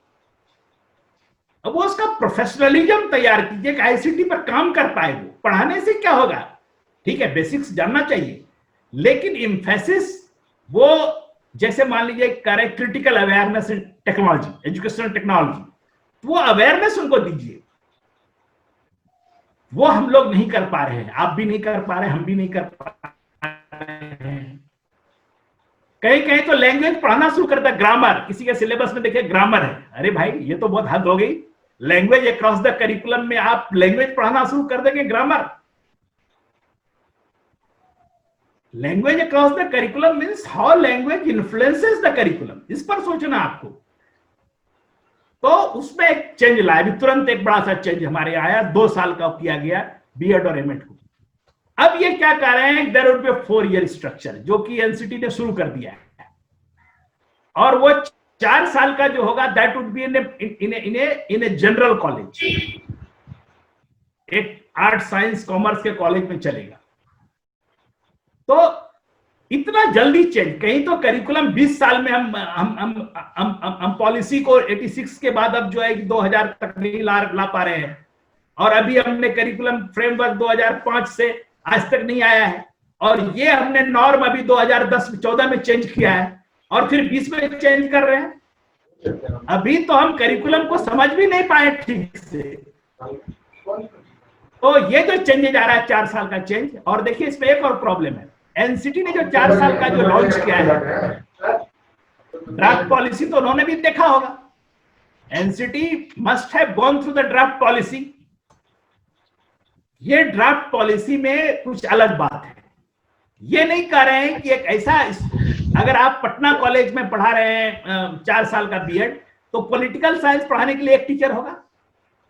अब वो उसका प्रोफेशनलिज्म तैयार कीजिए कि आईसीटी पर काम कर पाए। वो पढ़ाने से क्या होगा, ठीक है बेसिक्स जानना चाहिए, लेकिन इम्फेसिस वो जैसे मान लीजिए करे critical awareness in technology, educational technology, वो अवेयरनेस उनको दीजिए। वो हम लोग नहीं कर पा रहे हैं, आप भी नहीं कर पा रहे, हम भी नहीं कर पा रहे हैं। कहीं कहीं तो लैंग्वेज पढ़ाना शुरू करता है, ग्रामर। किसी के सिलेबस में देखिए ग्रामर है। अरे भाई ये तो बहुत हद हो गई। लैंग्वेज अक्रॉस द करिकुलम में आप लैंग्वेज पढ़ाना शुरू कर देंगे, grammar. Language across the curriculum means how language influences the curriculum. इस पर सोचना आपको। तो उसमें एक चेंज लाया, अभी तुरंत एक बड़ा सा चेंज हमारे आया, 2 साल का किया गया बीएड और एमएड को। अब ये क्या कर रहे हैं, there would be 4 year structure, जो कि एनसीटी ने शुरू कर दिया है, और वो 4 साल का जो होगा that would be in a general college, एक आर्ट साइंस कॉमर्स के कॉलेज में चलेगा। तो इतना जल्दी चेंज, कहीं तो करिकुलम 20 साल में हम पॉलिसी को 86 के बाद अब जो है 2000 तक नहीं ला पा रहे हैं, और अभी हमने करिकुलम फ्रेमवर्क 2005 से आज तक नहीं आया है, और ये हमने नॉर्म अभी 2010-14 में चेंज किया है, और फिर 20 में चेंज कर रहे हैं। अभी तो हम करिकुलम को समझ भी नहीं पाए ठीक से। तो ये जो चेंजेज आ रहा है 4 साल का चेंज, और देखिए इसमें एक और प्रॉब्लम है। एनसीटी ने जो 4 साल का जो लॉन्च किया है ड्राफ्ट पॉलिसी, तो उन्होंने भी देखा होगा। NCT must have gone through the draft policy. ये ड्राफ्ट पॉलिसी में कुछ अलग बात है। ये नहीं कह रहे हैं कि एक ऐसा, अगर आप पटना कॉलेज में पढ़ा रहे हैं 4 साल का बीएड, तो पॉलिटिकल साइंस पढ़ाने के लिए एक टीचर होगा।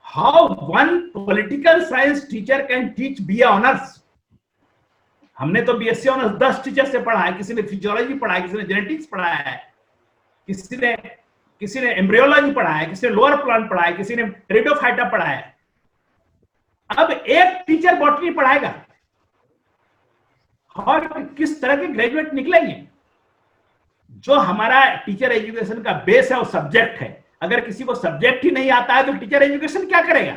How one political science teacher can teach BA honours. हमने तो बीएससी ऑनर्स 10 टीचर से पढ़ा है। किसी ने फिजियोलॉजी पढ़ा है, किसी ने जेनेटिक्स पढ़ा है, किसी ने एम्ब्रियोलॉजी पढ़ा है, किसी ने लोअर प्लांट पढ़ा है, किसी ने रेडियोफाइटा पढ़ा है। अब एक टीचर बॉटनी पढ़ाएगा, और किस तरह के ग्रेजुएट निकलेंगे। जो हमारा टीचर एजुकेशन का बेस है वो सब्जेक्ट है। अगर किसी को सब्जेक्ट ही नहीं आता है तो टीचर एजुकेशन क्या करेगा।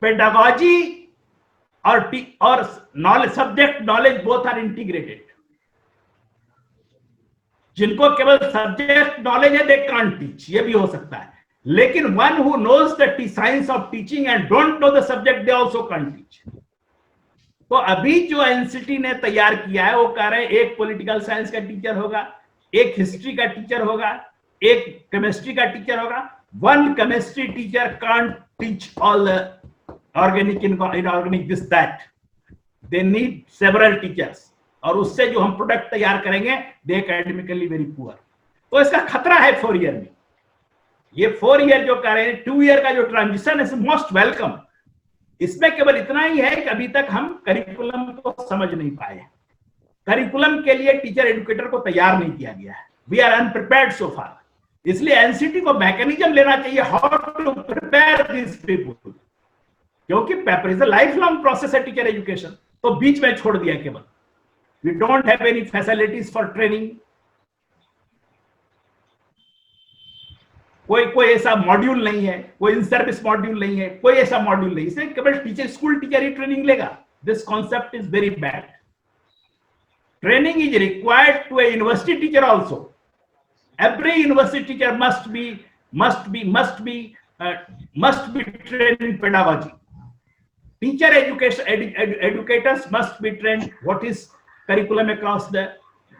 पेडागोजी और knowledge, subject knowledge both are integrated. जिनको केवल सब्जेक्ट नॉलेज है दे कांट टीच, ये भी हो सकता है, लेकिन one who knows the science of teaching and don't know the subject they also can't teach. तो अभी जो एनसीटी ने तैयार किया है वो कह रहे हैं एक पॉलिटिकल साइंस का टीचर होगा, एक हिस्ट्री का टीचर होगा, एक केमिस्ट्री का टीचर होगा। One chemistry teacher can't teach all organic, inorganic, this that. They need several teachers, और उससे जो हम प्रोडक्ट तैयार करेंगे दे एकेडमिकली वेरी पुअर। तो इसका खतरा है 4 ईयर में। ये 4 ईयर जो कह रहे हैं, 2 ईयर का जो ट्रांजिशन है मोस्ट वेलकम। इसमें केवल इतना ही है कि अभी तक हम करिकुलम को समझ नहीं पाए। करिकुलम के लिए टीचर एजुकेटर को तैयार नहीं किया गया है। We are unprepared so far. इसलिए एनसीटी को मैकेनिज्म लेना चाहिए how to prepare this people, क्योंकि paper is a life long process है टीचर एजुकेशन। तो बीच में छोड़ दिया केवल, we don't have any facilities for training, कोई ऐसा मॉड्यूल नहीं है, कोई इन सर्विस मॉड्यूल नहीं है, कोई ऐसा मॉड्यूल नहीं, इसलिए केवल टीचर स्कूल टीचर ही ट्रेनिंग लेगा। This concept is very bad. Training is required to a university teacher also. Every university teacher must be trained in pedagogy. Teacher educators must be trained. What is curriculum across the?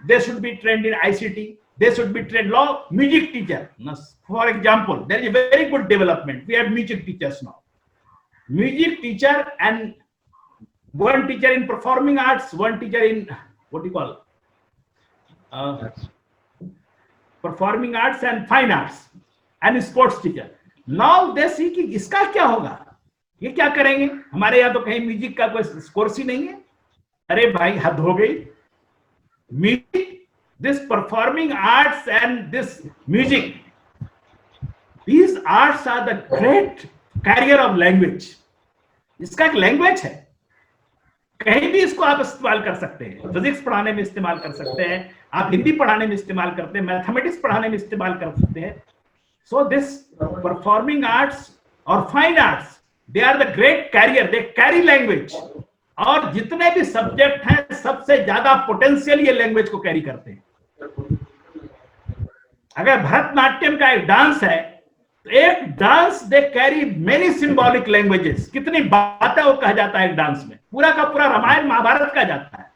They should be trained in ICT. They should be trained law. Music teacher, for example, there is a very good development. We have music teachers now. Music teacher and one teacher in performing arts, one teacher in what do you call? Performing arts and fine arts and sports teacher. Now they see कि इसका क्या होगा, ये क्या करेंगे, हमारे यहाँ तो कहीं म्यूजिक का कोई कोर्स ही नहीं है। अरे भाई हद हो गई। Music, this performing arts and this music, these arts are the great carrier of language. इसका एक लैंग्वेज है, कहीं भी इसको आप इस्तेमाल कर सकते हैं। फिजिक्स पढ़ाने में इस्तेमाल कर सकते हैं, आप हिंदी पढ़ाने में इस्तेमाल करते हैं, मैथमेटिक्स पढ़ाने में इस्तेमाल कर सकते हैं। सो दिस परफॉर्मिंग आर्ट्स और fine arts, they are the great carrier, they carry language. और जितने भी सब्जेक्ट हैं सबसे ज्यादा पोटेंशियल ये लैंग्वेज को कैरी करते हैं। अगर भरतनाट्यम का एक डांस है, एक dance they carry many symbolic languages. कितनी बातें वो कहा जाता है एक डांस में, पूरा का पूरा रामायण महाभारत का जाता है।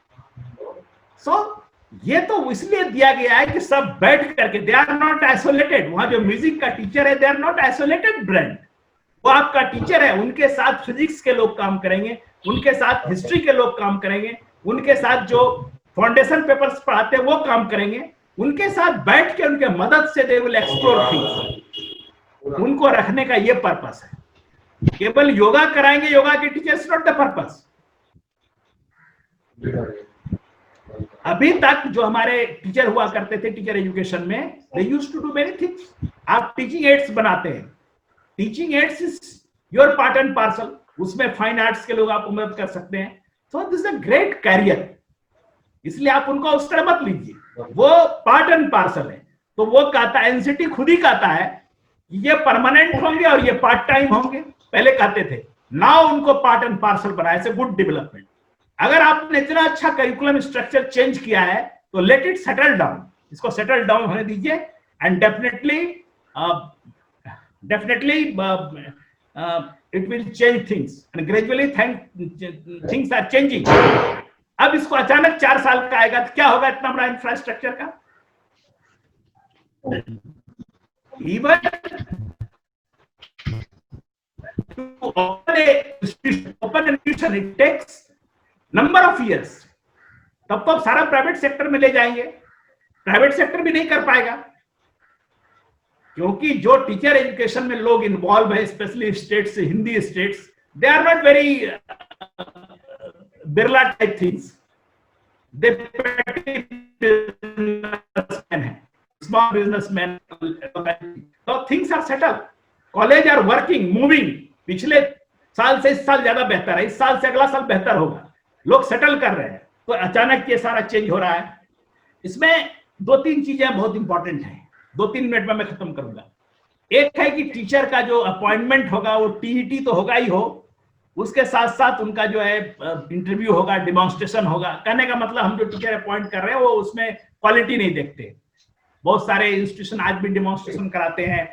सो ये तो इसलिए दिया गया है कि सब बैठ करके, दे आर नॉट आइसोलेटेड। वहां जो म्यूजिक का टीचर है, they are not isolated brain, वो आपका टीचर है। उनके साथ फिजिक्स के लोग काम करेंगे, उनके साथ हिस्ट्री के लोग काम करेंगे, उनके साथ जो फाउंडेशन पेपर्स पढ़ाते हैं वो काम करेंगे। उनके साथ बैठ के उनके मदद से दे विल एक्सप्लोर थिंग्स। उनको रखने का ये पर्पस है। केवल योगा कराएंगे, योगा के टीचर्स नॉट द पर्पस। अभी तक जो हमारे टीचर हुआ करते थे टीचर एजुकेशन में, they used to do many things. आप टीचिंग एड्स बनाते हैं, teaching aids is your part and parcel, उसमें फाइन आर्ट्स के लोग आपको मदद कर सकते हैं। So this is a great carrier, इसलिए आप उनको उस तरह मत लीजिए, वो पार्ट एंड पार्सल है। तो वो कहता है, एनसीटी खुद ही कहता है ये परमानेंट होंगे और ये पार्ट टाइम होंगे। पहले कहते थे, नाउ उनको पार्ट एंड पार्सल बनाया। It's a good development. अगर आपने इतना अच्छा करिकुलम स्ट्रक्चर चेंज किया है तो लेट इट सेटल डाउन, इसको सेटल डाउन होने दीजिए। And definitely it will change things and gradually things are changing. अब इसको अचानक 4 साल का आएगा तो क्या होगा इतना बड़ा इंफ्रास्ट्रक्चर का? Even to open an institution, it takes number of years. तब तो सारा प्राइवेट सेक्टर में ले जाएंगे, प्राइवेट सेक्टर भी नहीं कर पाएगा, क्योंकि जो टीचर एजुकेशन में लोग इन्वॉल्व है, specially states, Hindi states, they are not very Birla type things, they है, small businessmen, so things are settled. College are working, moving. पिछले साल से इस साल ज्यादा बेहतर है, इस साल से अगला साल बेहतर होगा, लोग सेटल कर रहे हैं। तो अचानक ये सारा चेंज हो रहा है। इसमें 2-3 चीजें बहुत इंपॉर्टेंट हैं, 2-3 मिनट में मैं खत्म करूंगा। एक है कि टीचर का जो अपॉइंटमेंट होगा वो टीईटी तो होगा ही हो, उसके साथ साथ उनका जो है इंटरव्यू होगा, डिमॉन्स्ट्रेशन होगा। कहने का मतलब हम जो टीचर अपॉइंट कर रहे हैं वो उसमें क्वालिटी नहीं देखते। बहुत सारे इंस्टीट्यूशन आज भी डिमॉन्स्ट्रेशन कराते हैं,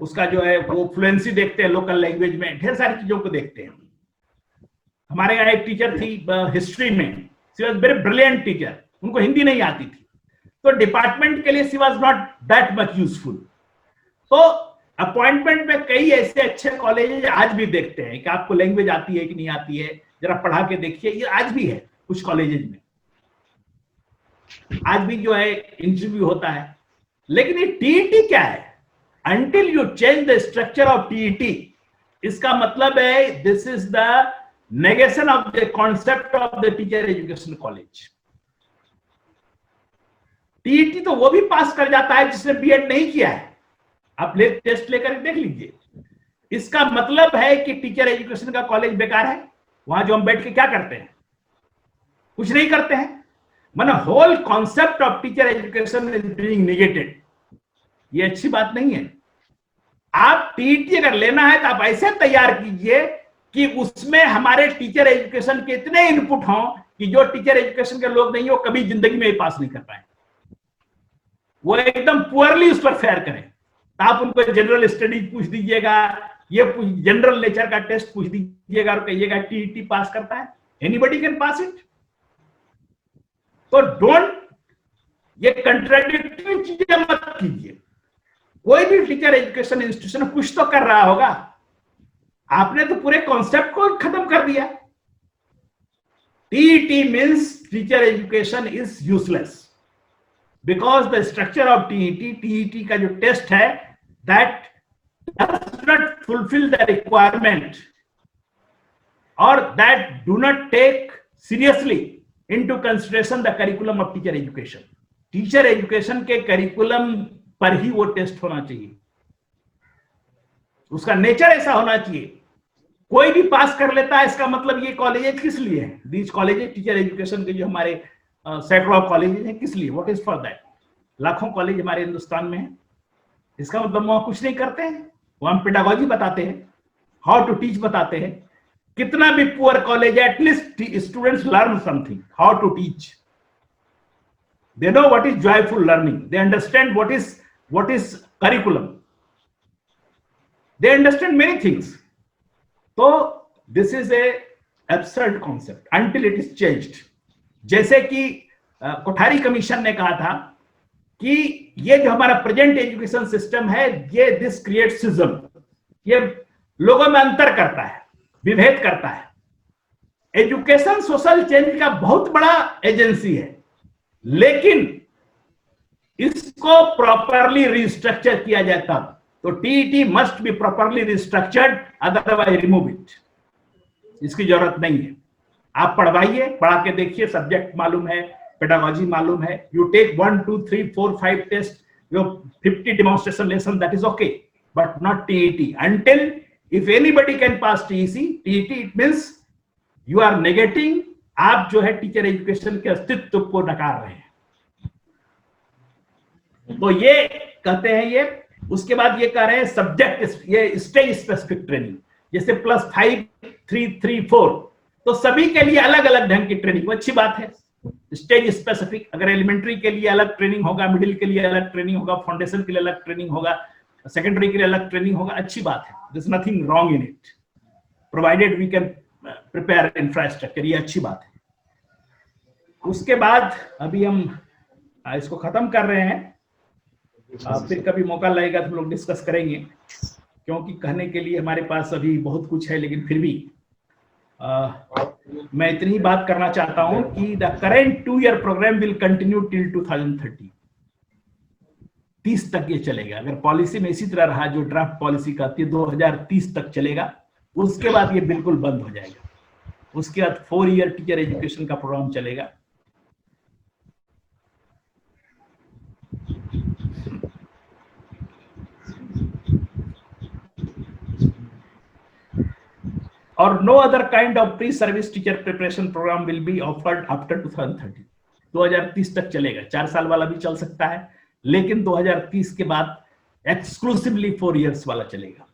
उसका जो है वो फ्लुएंसी देखते हैं, लोकल लैंग्वेज में ढेर सारी चीजों को देखते हैं। हमारे यहाँ एक टीचर थी हिस्ट्री में, she was very brilliant teacher, उनको हिंदी नहीं आती थी, तो डिपार्टमेंट के लिए she was not that much useful. तो अपॉइंटमेंट में कई ऐसे अच्छे कॉलेज आज भी देखते हैं कि आपको लैंग्वेज आती है कि नहीं आती है, जरा पढ़ा के देखिए। ये आज भी है कुछ कॉलेजेस में, आज भी जो है इंटरव्यू होता है। लेकिन ये टीईटी क्या है? Until you change the structure of TET, इसका मतलब है this is the negation of the concept of the teacher education college. TET तो वो भी पास कर जाता है जिसने बीएड नहीं किया है। आप टेस्ट लेकर देख लीजिए। इसका मतलब है कि टीचर एजुकेशन का कॉलेज बेकार है। वहां जो हम बैठ के क्या करते हैं, कुछ नहीं करते हैं। माना whole concept of teacher education is being negated. ये अच्छी बात नहीं है। आप टीईटी अगर लेना है तो आप ऐसे तैयार कीजिए कि उसमें हमारे टीचर एजुकेशन के इतने इनपुट हों कि जो टीचर एजुकेशन के लोग नहीं हो कभी जिंदगी में पास नहीं कर पाए। वो एकदम पुअरली उस पर फेयर करें। तो आप उनको जनरल स्टडीज पूछ दीजिएगा, ये जनरल नेचर का टेस्ट पूछ दीजिएगा और कहिएगा टीईटी पास करता है। Anybody can pass it. तो डोंट, ये कंट्राडिक्टरी चीजें मत कीजिए। कोई भी टीचर एजुकेशन इंस्टीट्यूशन कुछ तो कर रहा होगा। आपने तो पूरे कॉन्सेप्ट को खत्म कर दिया। TET means teacher education is useless because the structure of TET का जो टेस्ट है that does not fulfill the requirement or that do not take seriously into consideration the curriculum of teacher education. Teacher education के curriculum पर ही वो test होना चाहिए। उसका nature ऐसा होना चाहिए। कोई भी पास कर लेता है, इसका मतलब ये कॉलेज किस लिए है? दीज कॉलेज टीचर एजुकेशन के जो हमारे सैकड़ों कॉलेज हैं, किस लिए? What is for that? लाखों कॉलेज हमारे हिंदुस्तान में है। इसका मतलब वहां कुछ नहीं करते हैं। वहां हम पेडागोजी बताते हैं, हाउ टू टीच बताते हैं। कितना भी पुअर कॉलेज है, at least students learn something, how to teach. They know what is joyful learning, they understand what is curriculum, they understand many things. तो this is a absurd concept until it is changed. जैसे कि Kothari commission ने कहा था कि ये जो हमारा प्रेजेंट एजुकेशन सिस्टम है, ये दिस क्रिएट सिज्म, ये लोगों में अंतर करता है, विभेद करता है। एजुकेशन सोशल चेंज का बहुत बड़ा एजेंसी है, लेकिन इसको प्रॉपरली रिस्ट्रक्चर किया जाए तब। तो TET must be properly restructured, otherwise remove it. इसकी जरूरत नहीं है। आप पढ़वाइए, पढ़ा के देखिए, सब्जेक्ट मालूम है, पेडागोजी मालूम है, you take 1 2 3 4 5 tests, your 50 demonstration lesson, that is okay, but not TET. Until if anybody can pass TET, it means you are negating, आप जो है टीचर एजुकेशन के अस्तित्व को नकार रहे हैं। तो ये कहते हैं ये। उसके बाद ये कह रहे हैं सब्जेक्ट, ये स्टेज स्पेसिफिक ट्रेनिंग, जैसे +5 3 3 4, तो सभी के लिए अलग अलग ढंग की ट्रेनिंग, अच्छी बात है। स्टेज स्पेसिफिक, अगर एलिमेंट्री के लिए अलग ट्रेनिंग होगा, मिडिल के लिए अलग ट्रेनिंग होगा, फाउंडेशन के लिए अलग ट्रेनिंग होगा, सेकेंडरी के लिए अलग ट्रेनिंग होगा, अच्छी बात है। There is nothing wrong in it, provided we can prepare infrastructure, ये अच्छी बात है। उसके बाद अभी हम इसको खत्म कर रहे हैं। फिर कभी मौका लगेगा तो हम लोग डिस्कस करेंगे, क्योंकि कहने के लिए हमारे पास अभी बहुत कुछ है, लेकिन फिर भी मैं इतनी ही बात करना चाहता हूं कि the current 2-year programme will continue till 2030। 30 तक ये चलेगा। अगर पॉलिसी में इसी तरह रहा, जो ड्राफ्ट पॉलिसी कहती है 2030 तक चलेगा, उसके बाद ये बिल्कुल बंद हो जाएगा। उसके बाद 4-year टीचर एजुकेशन का प्रोग्राम चलेगा। और no other kind of pre service teacher preparation programme will be offered after 2030। 2030 तक चलेगा। 4 साल वाला भी चल सकता है, लेकिन 2030 के बाद एक्सक्लूसिवली 4 years वाला चलेगा।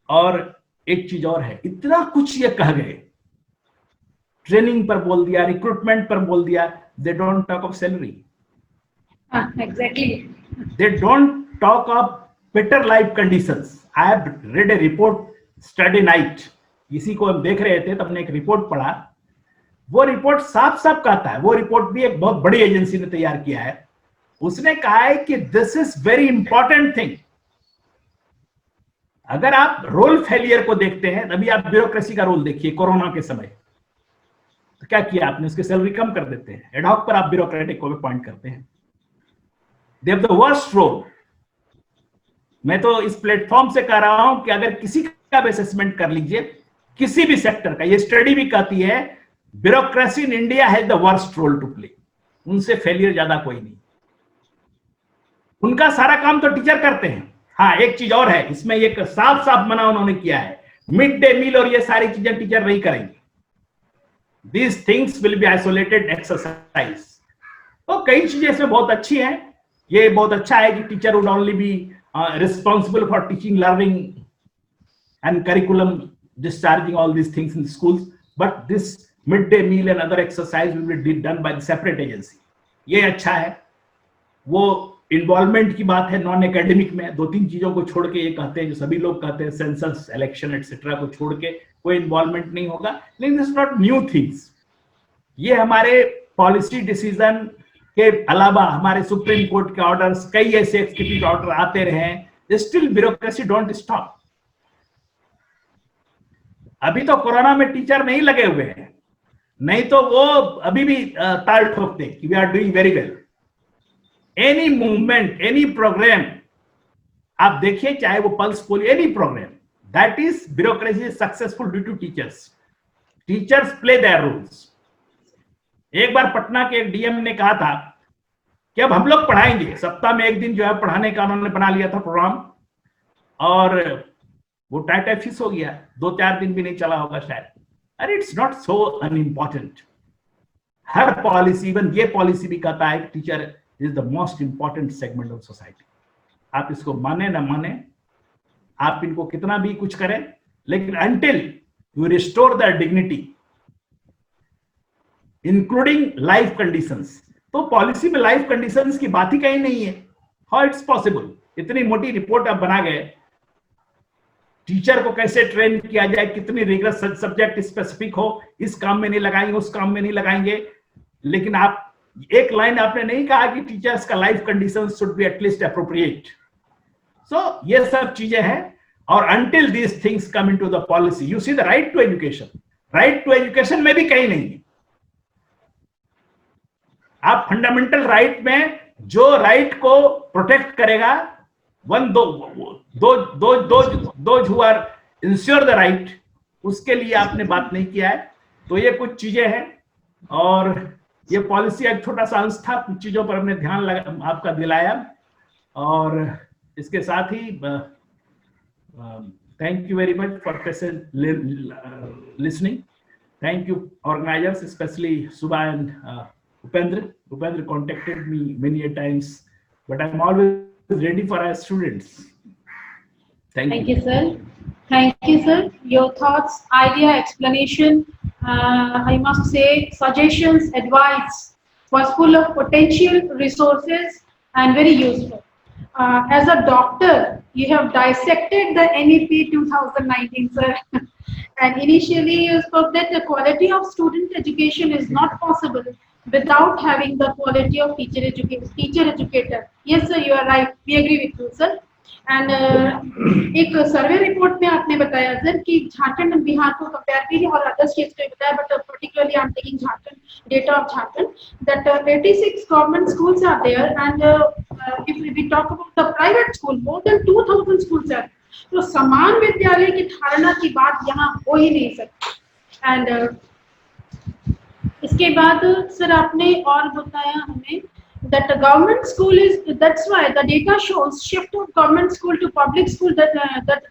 और एक चीज और है, इतना कुछ ये कह गए, ट्रेनिंग पर बोल दिया, रिक्रूटमेंट पर बोल दिया, they don't talk of salary, Exactly. They don't talk of better life conditions. I have read A report study night, इसी को हम देख रहे थे, तब ने एक रिपोर्ट पढ़ा। वो रिपोर्ट साफ साफ कहता है, वो रिपोर्ट भी एक बहुत बड़ी एजेंसी ने तैयार किया है, उसने कहा है कि this is very important thing. अगर आप रोल फेलियर को देखते हैं, अभी आप ब्यूरोक्रेसी का रोल देखिए कोरोना के समय, तो क्या किया आपने, उसकी सैलरी कम कर देते हैं, एडहॉक पर आप ब्यूरोक्रेटिक को अपॉइंट करते हैं। They have the worst role. मैं तो इस प्लेटफॉर्म से कह रहा हूं कि अगर किसी का भी असेसमेंट कर लीजिए, किसी भी सेक्टर का, ये स्टडी भी कहती है bureaucracy in India has the worst role to play. उनसे फेलियर ज्यादा कोई नहीं। उनका सारा काम तो टीचर करते हैं। हाँ, एक चीज और है इसमें, एक साफ साफ मना उन्होंने किया है, मिड डे मील और ये सारी चीजें टीचर नहीं करेंगे। These things will be isolated exercise। तो कई चीजें इसमें बहुत अच्छी हैं। ये बहुत अच्छा है कि teacher would only be responsible for teaching, learning and curriculum, discharging all these things in the schools, but this midday meal and other exercise will be done by the separate agency। ये अच्छा है। वो involvement की बात है non academic में, 2-3 चीजों को छोड़ के ये कहते हैं जो सभी लोग कहते हैं, सेंसस, इलेक्शन एटसेट्रा को छोड़ के कोई इन्वॉल्वमेंट नहीं होगा। लेकिन दिस नॉट न्यू थिंग्स। ये हमारे पॉलिसी डिसीजन के अलावा हमारे सुप्रीम कोर्ट के ऑर्डर्स, कई ऐसे एग्जीक्यूटिव ऑर्डर आते रहे हैं। Still bureaucracy don't stop. अभी तो कोरोना में टीचर नहीं लगे हुए हैं, नहीं तो वो अभी भी ताल ठोकते कि we are doing very well. Any movement, any programme आप देखिए, चाहे वो pulse polio, any programme, that is bureaucracy is successful due to teachers. Teachers play their roles. एक बार पटना के एक डीएम ने कहा था कि अब हम लोग पढ़ाएंगे, सप्ताह में एक दिन जो है पढ़ाने का उन्होंने बना लिया था प्रोग्राम, और वो टाइट फिक्स हो गया, 2-4 दिन भी नहीं चला होगा शायद। अरे it's not so unimportant. Her policy, even ये पॉलिसी भी कहता है कि teacher is the most important segment of society. आप इसको माने ना माने, आप इनको कितना भी कुछ करें, लेकिन until you restore the dignity including life conditions, तो पॉलिसी में लाइफ कंडीशंस की बात ही कहीं नहीं है। How it's possible? इतनी मोटी रिपोर्ट आप बना गए, टीचर को कैसे ट्रेन किया जाए, कितनी रिगरस सब्जेक्ट स्पेसिफिक हो, इस काम में नहीं लगाएंगे, उस काम में नहीं लगाएंगे, लेकिन आप एक लाइन आपने नहीं कहा कि टीचर्स का life condition should be at least appropriate. So ये सब चीजें हैं, और until these things come into the policy, you see the right to education, right to education में भी कहीं नहीं है। आप फंडामेंटल राइट में जो राइट को प्रोटेक्ट करेगा, those who are ensure the right, उसके लिए आपने बात नहीं किया है। तो ये कुछ चीजें हैं, और ये पॉलिसी एक छोटा सा अंश था, कुछ चीजों पर हमने ध्यान आपका दिलाया। और इसके साथ ही thank you very much for patient listening. Thank you organisers, specially Subha and Upendra. Upendra contacted me many a times, but I'm always ready for our students. Thank you, sir. Thank you, sir. Your thoughts, idea, explanation, I must say, suggestions, advice was full of potential resources and very useful. As a doctor, you have dissected the NEP 2019, sir. And initially you spoke that the quality of student education is not possible without having the quality of teacher educator. Yes, sir, you are right. We agree with you, sir. And एक survey report में आपने बताया sir कि Jharkhand and Bihar को compare कीजिए, और other states को बताया, but particularly I am taking Jharkhand, data of Jharkhand, that 86 government schools are there, and if we talk about the private school, more than 2000 schools are. तो समान विद्यालय की धारणा की बात यहाँ हो ही नहीं सकती। एंड इसके बाद सर आपने और बताया हमें that the government school is, that's why the data shows shift of government school to public school, that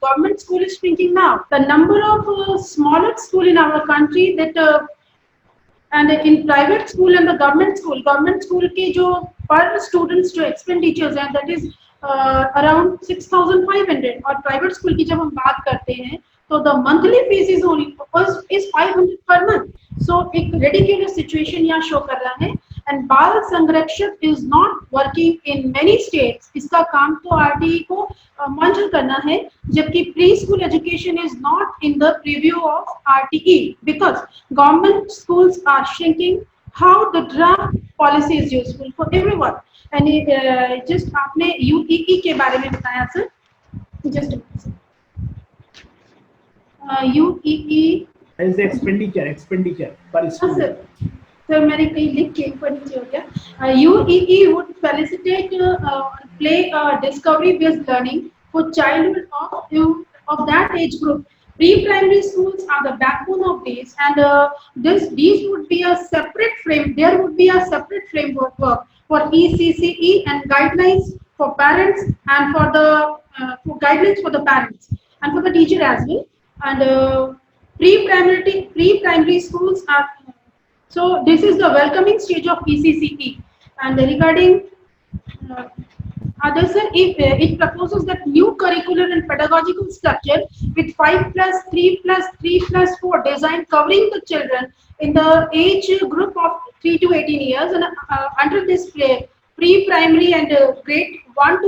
government school is shrinking now. The number of smaller school in our country, that and in private school and the government school के जो per students जो expenditures हैं, that is around 6,500, और private school की जब हम बात करते हैं तो the monthly fees is only is 500 per month. So एक ridiculous situation यहाँ show कर रहा है। And बाल संरक्षण is not working in many states. इसका काम तो RTE को मॉनिटर करना है, जबकि pre school education is not in the preview of RTE because government schools are shrinking. How the draft policy is useful for everyone. And just आपने UEE के बारे में बताया sir, just UEE as expenditure per student. Sir मैंने कहीं लिख के ऊपर नीचे हो गया। UEE would facilitate play discovery based learning for childhood of that age group Pre-primary schools are the backbone of these, and these would be a separate frame. There would be a separate framework for ECCE and guidelines for parents, and for the guidelines for the parents and for the teacher as well. And pre-primary schools are, so this is the welcoming stage of ECCE. And regarding others, it proposes that new curricular and pedagogical structure with 5+3+3+4 design covering the children in the age group of 3 to 18 years, and under this pre-primary and grade 1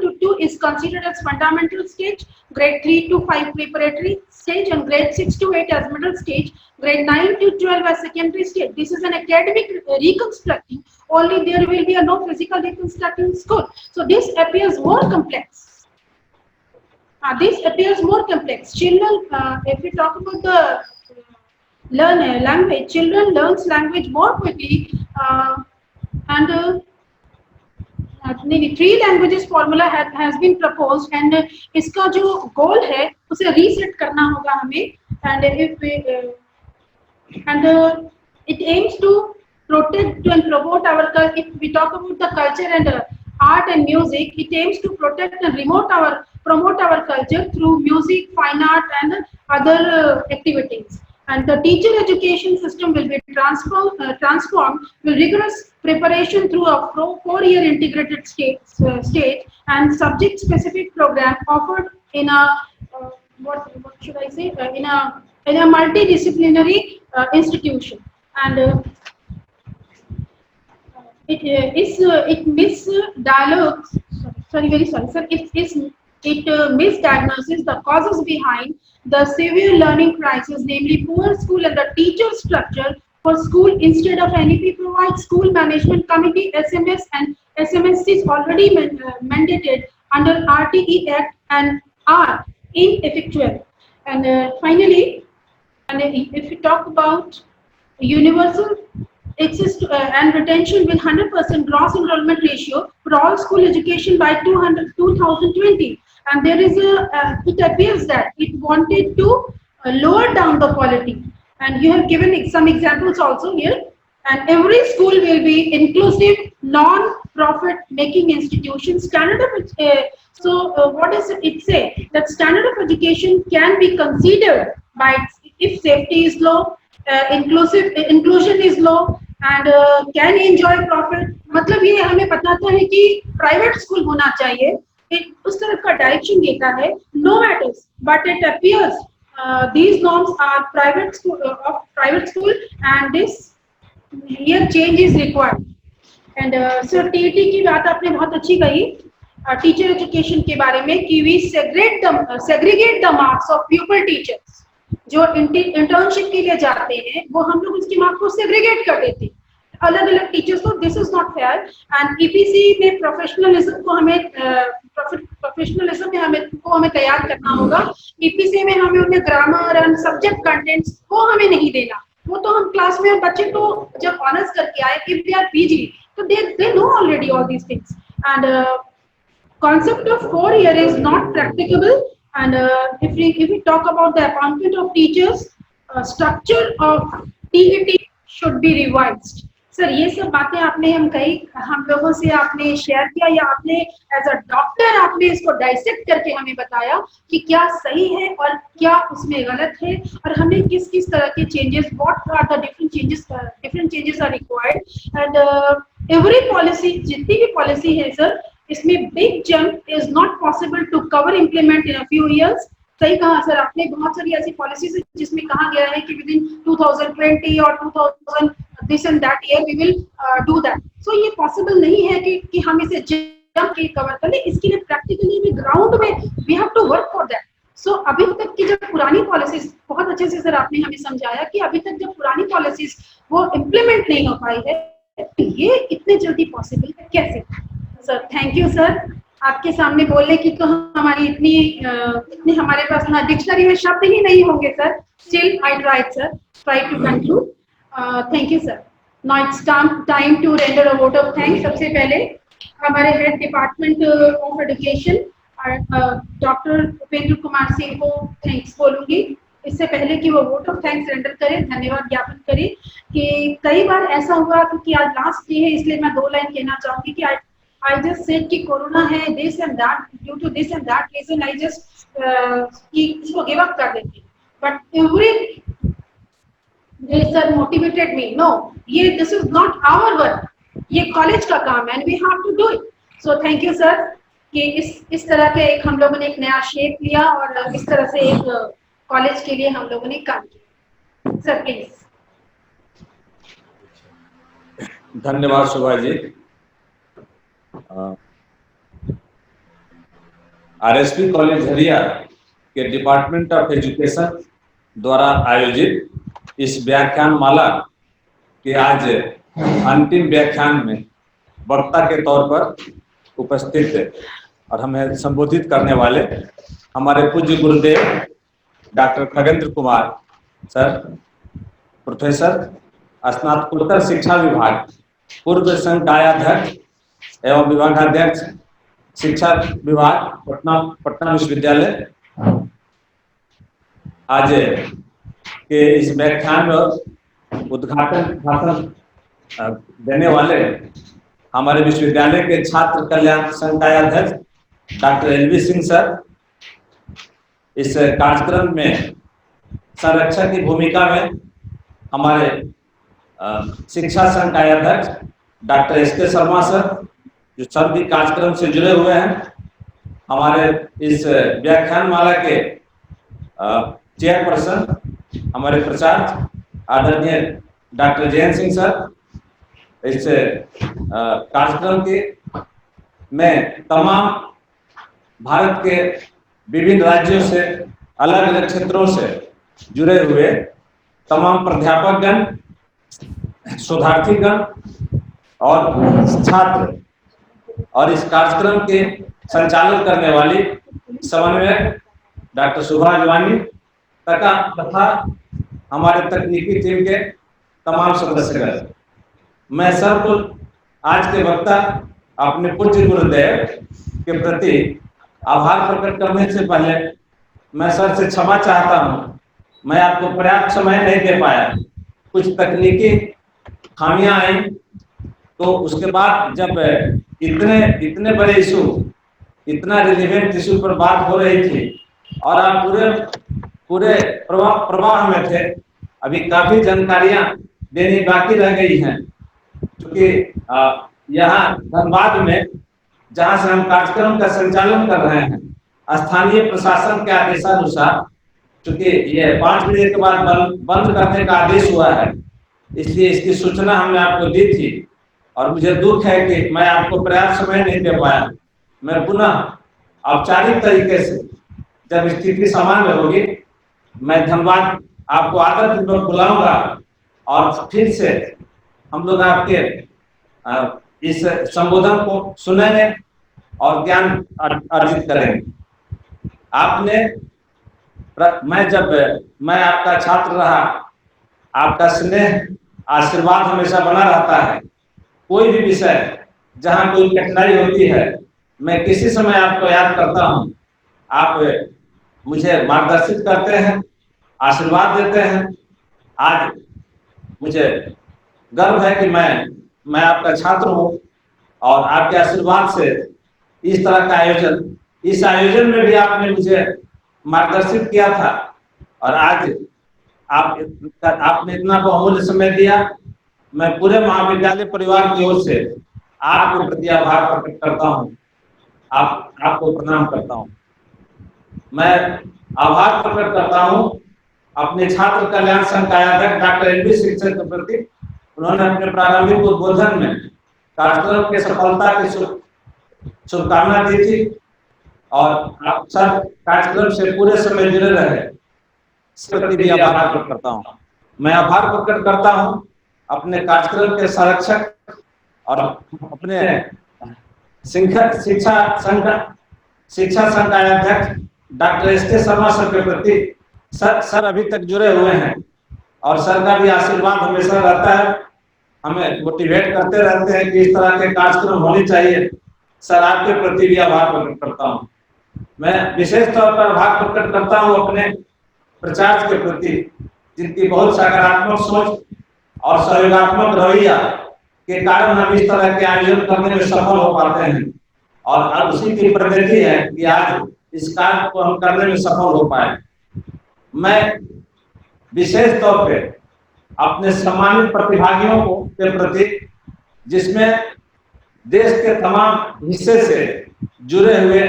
to 2 is considered as fundamental stage, grade 3 to 5 preparatory stage, and grade 6 to 8 as middle stage, grade 9 to 12 as secondary stage. This is an academic reconstructing, only there will be a no physical reconstructing school. So this appears more complex. This appears more complex. Children, if we talk about the language, children learns language more quickly, and three languages formula has been proposed, and इसका जो goal है उसे reset करना होगा हमें, and if we it aims to protect and promote our culture. If we talk about the culture and art and music, it aims to protect and promote our culture through music, fine art, and other activities. And the teacher education system will be transformed with rigorous preparation through a 4-year integrated stage and subject-specific program offered in a what should I say, in a multidisciplinary institution. And it misdiagnoses. Sorry, very sorry, sir. It misdiagnoses the causes behind the severe learning crisis, namely poor school and the teacher structure for school. Instead of NEP provides school management committee, SMS and SMSC is already mandated under RTE Act and are ineffectual. And finally, and if we talk about universal access to, and retention with 100% gross enrollment ratio for all school education by 2020. And there is it appears that it wanted to lower down the quality. And you have given some examples also here. And every school will be inclusive, non-profit making institution. Standard of what does it say? That standard of education can be considered by if safety is low, inclusion is low, and can enjoy profit. मतलब ये हमें बताता है कि private school होना चाहिए. उस तरफ का डायरेक्शन देता है. No matters, but it appears these norms are private school, and this here change is required. And sir, TET की बात आपने बहुत अच्छी कही टीचर एजुकेशन के बारे में कि we segregate the marks of pupil teachers. जो इंटर्नशिप के लिए जाते हैं वो हम लोग उसके मार्क्स को सेग्रीगेट कर देते हैं अलग अलग टीचर्स को. This is not fair. And EPC में प्रोफेशनलिज्म को हमें तैयार करना होगा. ईपीसी में हमें उन्हें ग्रामर एंड सब्जेक्ट कंटेंट्स वो हमें नहीं देना. वो तो हम क्लास में बच्चे को जब ऑनर्स करके आए इफ दे आर पीजी तो they know already all these things. And concept of 4 year is not practicable. And if we talk about the appointment of teachers, structure of TET should be revised. Sir ये सब बातें आपने हम लोगों से आपने share किया या आपने एज अ डॉक्टर आपने इसको डाइसेक्ट करके हमें बताया कि क्या सही है और क्या उसमें गलत है और हमें किस किस तरह के changes what are the different changes are required. And every policy जितनी भी पॉलिसी है सर इसमें big jump is not possible to cover implement in a few years. सही कहा सर आपने. बहुत सारी ऐसी पॉलिसीज है जिसमें कहा गया है कि विद इन 2020 और 2000 this and that year we will do that. So ये पॉसिबल नहीं है कि हम इसे जंप के कवर कर लें. इसके लिए प्रैक्टिकली भी ग्राउंड में we have to work for that. So अभी तक की जो पुरानी पॉलिसीज बहुत अच्छे से सर आपने हमें समझाया कि अभी तक जो पुरानी पॉलिसीज वो इम्प्लीमेंट नहीं हो पाई है ये इतने जल्दी पॉसिबल है कैसे. Sir thank you sir. आपके सामने बोलने की तो हमारी इतनी हमारे पास ना डिक्शनरी में शब्द ही नहीं होंगे sir. Still I try to conclude. Thank you sir. Now it's time to render a vote of thanks. सबसे पहले हमारे head department of education doctor Upendra Kumar Singh को थैंक्स बोलूंगी। इससे पहले कि वो वोट ऑफ थैंक्स रेंडर करें, धन्यवाद ज्ञापन करें कि कई बार ऐसा हुआ, क्योंकि आज लास्ट डे है इसलिए मैं 2 लाइन कहना चाहूंगी कि I just said कि कोरोना है, this and that, due to this and that reason I just कि इसको give up कर देती, but every day sir motivated me, no, ये this is not our work, ये कॉलेज का काम है and we have to do it. So thank you sir कि इस तरह के एक हम लोगों ने एक नया शेप लिया और इस तरह से एक कॉलेज के लिए हम लोगों ने काम किया। Sir please. धन्यवाद शोभा जी। आरएसपी कॉलेज झरिया के डिपार्टमेंट ऑफ एजुकेशन द्वारा आयोजित इस व्याख्यान माला के आज अंतिम व्याख्यान में वक्ता के तौर पर उपस्थित है और हमें संबोधित करने वाले हमारे पूज्य गुरुदेव doctor Khagendra Kumar sir, professor स्नातकोत्तर शिक्षा विभाग, पूर्व संकायाध्यक्ष एवं विभागाध्यक्ष शिक्षा विभाग पटना विश्वविद्यालय, आज के इस व्याख्यान में उद्घाटन भाषण देने वाले हमारे विश्वविद्यालय के छात्र कल्याण संकायाध्यक्ष डॉक्टर एलवी सिंह सर, इस कार्यक्रम में संरक्षक की भूमिका में हमारे शिक्षा संकायाध्यक्ष डॉक्टर एसके शर्मा सर, जो सभी कार्यक्रम से जुड़े हुए हैं, हमारे इस व्याख्यान माला के चेयरपर्सन हमारे प्राचार्य आदरणीय डॉक्टर जयंत सिंह सर, इस कार्यक्रम के में तमाम भारत के विभिन्न राज्यों से, अलग अलग क्षेत्रों से जुड़े हुए तमाम प्राध्यापकगण, शोधार्थीगण और छात्र, और इस कार्यक्रम के संचालन करने वाली समन्वयक डॉक्टर सुभा जवानी तथा हमारे तकनीकी टीम के तमाम सदस्यगण, मैं सबको आज के वक्ता अपने पूज्य गुरुदेव के प्रति आभार प्रकट करने से पहले मैं सर से क्षमा चाहता हूं। मैं आपको पर्याप्त समय नहीं दे पाया, कुछ तकनीकी खामियां आई, तो उसके बाद जब इतने बड़े इशू, इतना रिलेवेंट इशू पर बात हो रही थी और आप पूरे प्रवाह में थे, अभी काफी जानकारियां देनी बाकी रह गई हैं, क्योंकि यहाँ धनबाद में जहां से हम कार्यक्रम का संचालन कर रहे हैं, स्थानीय प्रशासन के आदेशानुसार, क्योंकि ये 5 बजे के बाद बंद करने का आदेश हुआ है, इसलिए इसकी सूचना हमने आपको दी थी और मुझे दुख है कि मैं आपको पर्याप्त समय नहीं दे पाया। मैं पुनः औपचारिक तरीके से जब स्थिति सामान्य होगी, मैं धन्यवाद आपको आदर पूर्वक बुलाऊंगा और फिर से हम लोग आपके इस संबोधन को सुनेंगे और ज्ञान अर्जित करेंगे। मैं आपका छात्र रहा, आपका स्नेह आशीर्वाद हमेशा बना रहता है। कोई भी विषय जहां कोई कठिनाई होती है, मैं किसी समय आपको याद करता हूं, आप मुझे मार्गदर्शित करते हैं, आशीर्वाद देते हैं। आज मुझे गर्व है कि मैं आपका छात्र हूं और आपके आशीर्वाद से इस तरह का इस आयोजन में भी आपने मुझे मार्गदर्शित किया था और आज आपने इतना बहुमूल्य समय दिया। मैं पूरे महाविद्यालय परिवार की ओर से आपके प्रति आभार प्रकट करता हूं, आपको प्रणाम करता हूं। मैं आभार प्रकट करता हूं अपने छात्र कल्याण संकायाध्यक्ष डॉक्टर एलवी सिंह सर के प्रति। उन्होंने अपने प्रारंभिक उद्बोधन में कार्यक्रम के सफलता की शुभकामना दी थी और आप सब कार्यक्रम से पूरे समय जुड़े रहे, इसके प्रति भी आभार प्रकट करता हूँ। मैं आभार प्रकट करता हूँ अपने कार्यक्रम के संरक्षक और अपने शिक्षा संकायाध्यक्ष डॉक्टर एसके शर्मा सर के प्रति। सर अभी तक जुड़े हुए हैं और सर का भी आशीर्वाद हमेशा रहता है, हमें मोटिवेट करते रहते हैं कि इस तरह के कार्यक्रम होने चाहिए। सर आपके प्रति भी आभार प्रकट करता हूँ। मैं विशेष तौर पर आभार प्रकट करता हूं अपने प्राचार्य के प्रति, जिनकी बहुत सकारात्मक सोच और सहयोगात्मक रवैया के कारण हम इस तरह के आयोजन करने में सफल हो पाते हैं। और उसी की प्रगति है कि आज इस कार्य को हम करने में सफल हो पाए। मैं विशेष तौर पे अपने सम्मानित प्रतिभागियों के प्रति, जिसमें देश के तमाम हिस्से से जुड़े हुए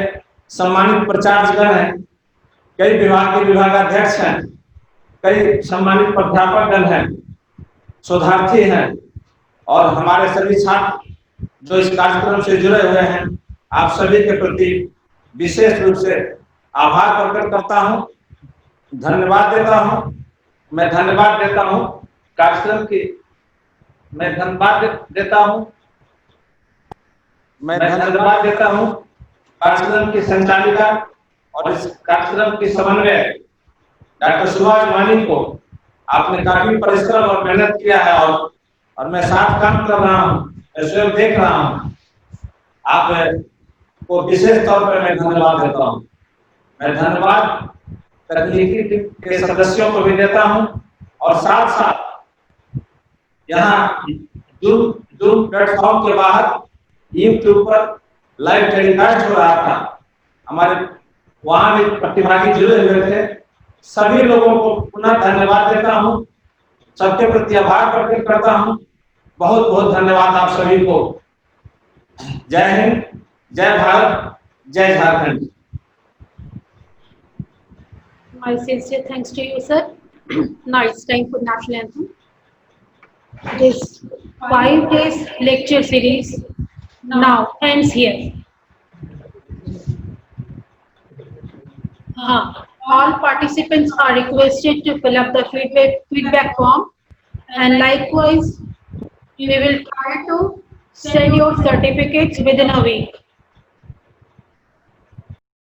सम्मानित प्राचार्यगण हैं, कई विभाग के विभागाध्यक्ष हैं, कई सम्मानित प्राध्यापकगण हैं, शोधार्थी हैं और हमारे सभी छात्र जो इस कार्यक्रम से जुड़े हुए हैं, आप सभी के प्रति विशेष रूप से आभार प्रकट करता हूं, धन्यवाद देता हूं। मैं धन्यवाद देता हूं कार्यक्रम की, मैं धन्यवाद देता हूं कार्यक्रम की संचालिका और इस कार्यक्रम की समन्वयक डॉक्टर सुभा अजवानी को। आपने काफी परिश्रम और मेहनत किया है और मैं साथ काम कर रहा हूं, मैं स्वयं देख रहा हूं। आप को विशेष तौर पर मैं धन्यवाद देता हूं। मैं धन्यवाद तकनीकी टीम के सदस्यों को भी देता हूं और साथ साथ यहाँ जूम प्लेटफॉर्म के बाहर यूट्यूब पर लाइव टेलीकास्ट हो रहा था, हमारे वहां भी प्रतिभागी जुड़े हुए थे। सभी लोगों को पुनः धन्यवाद देता हूं, सबके प्रति आभार प्रकट करता हूं। बहुत बहुत धन्यवाद आप सभी को। जय हिंद, जय भारत, जय Jharkhand. My sincere thanks to you, sir. Now it's time for national anthem. This 5 days lecture series now ends here. All participants are requested to fill up the feedback form, and likewise we will try to send your certificates within a week.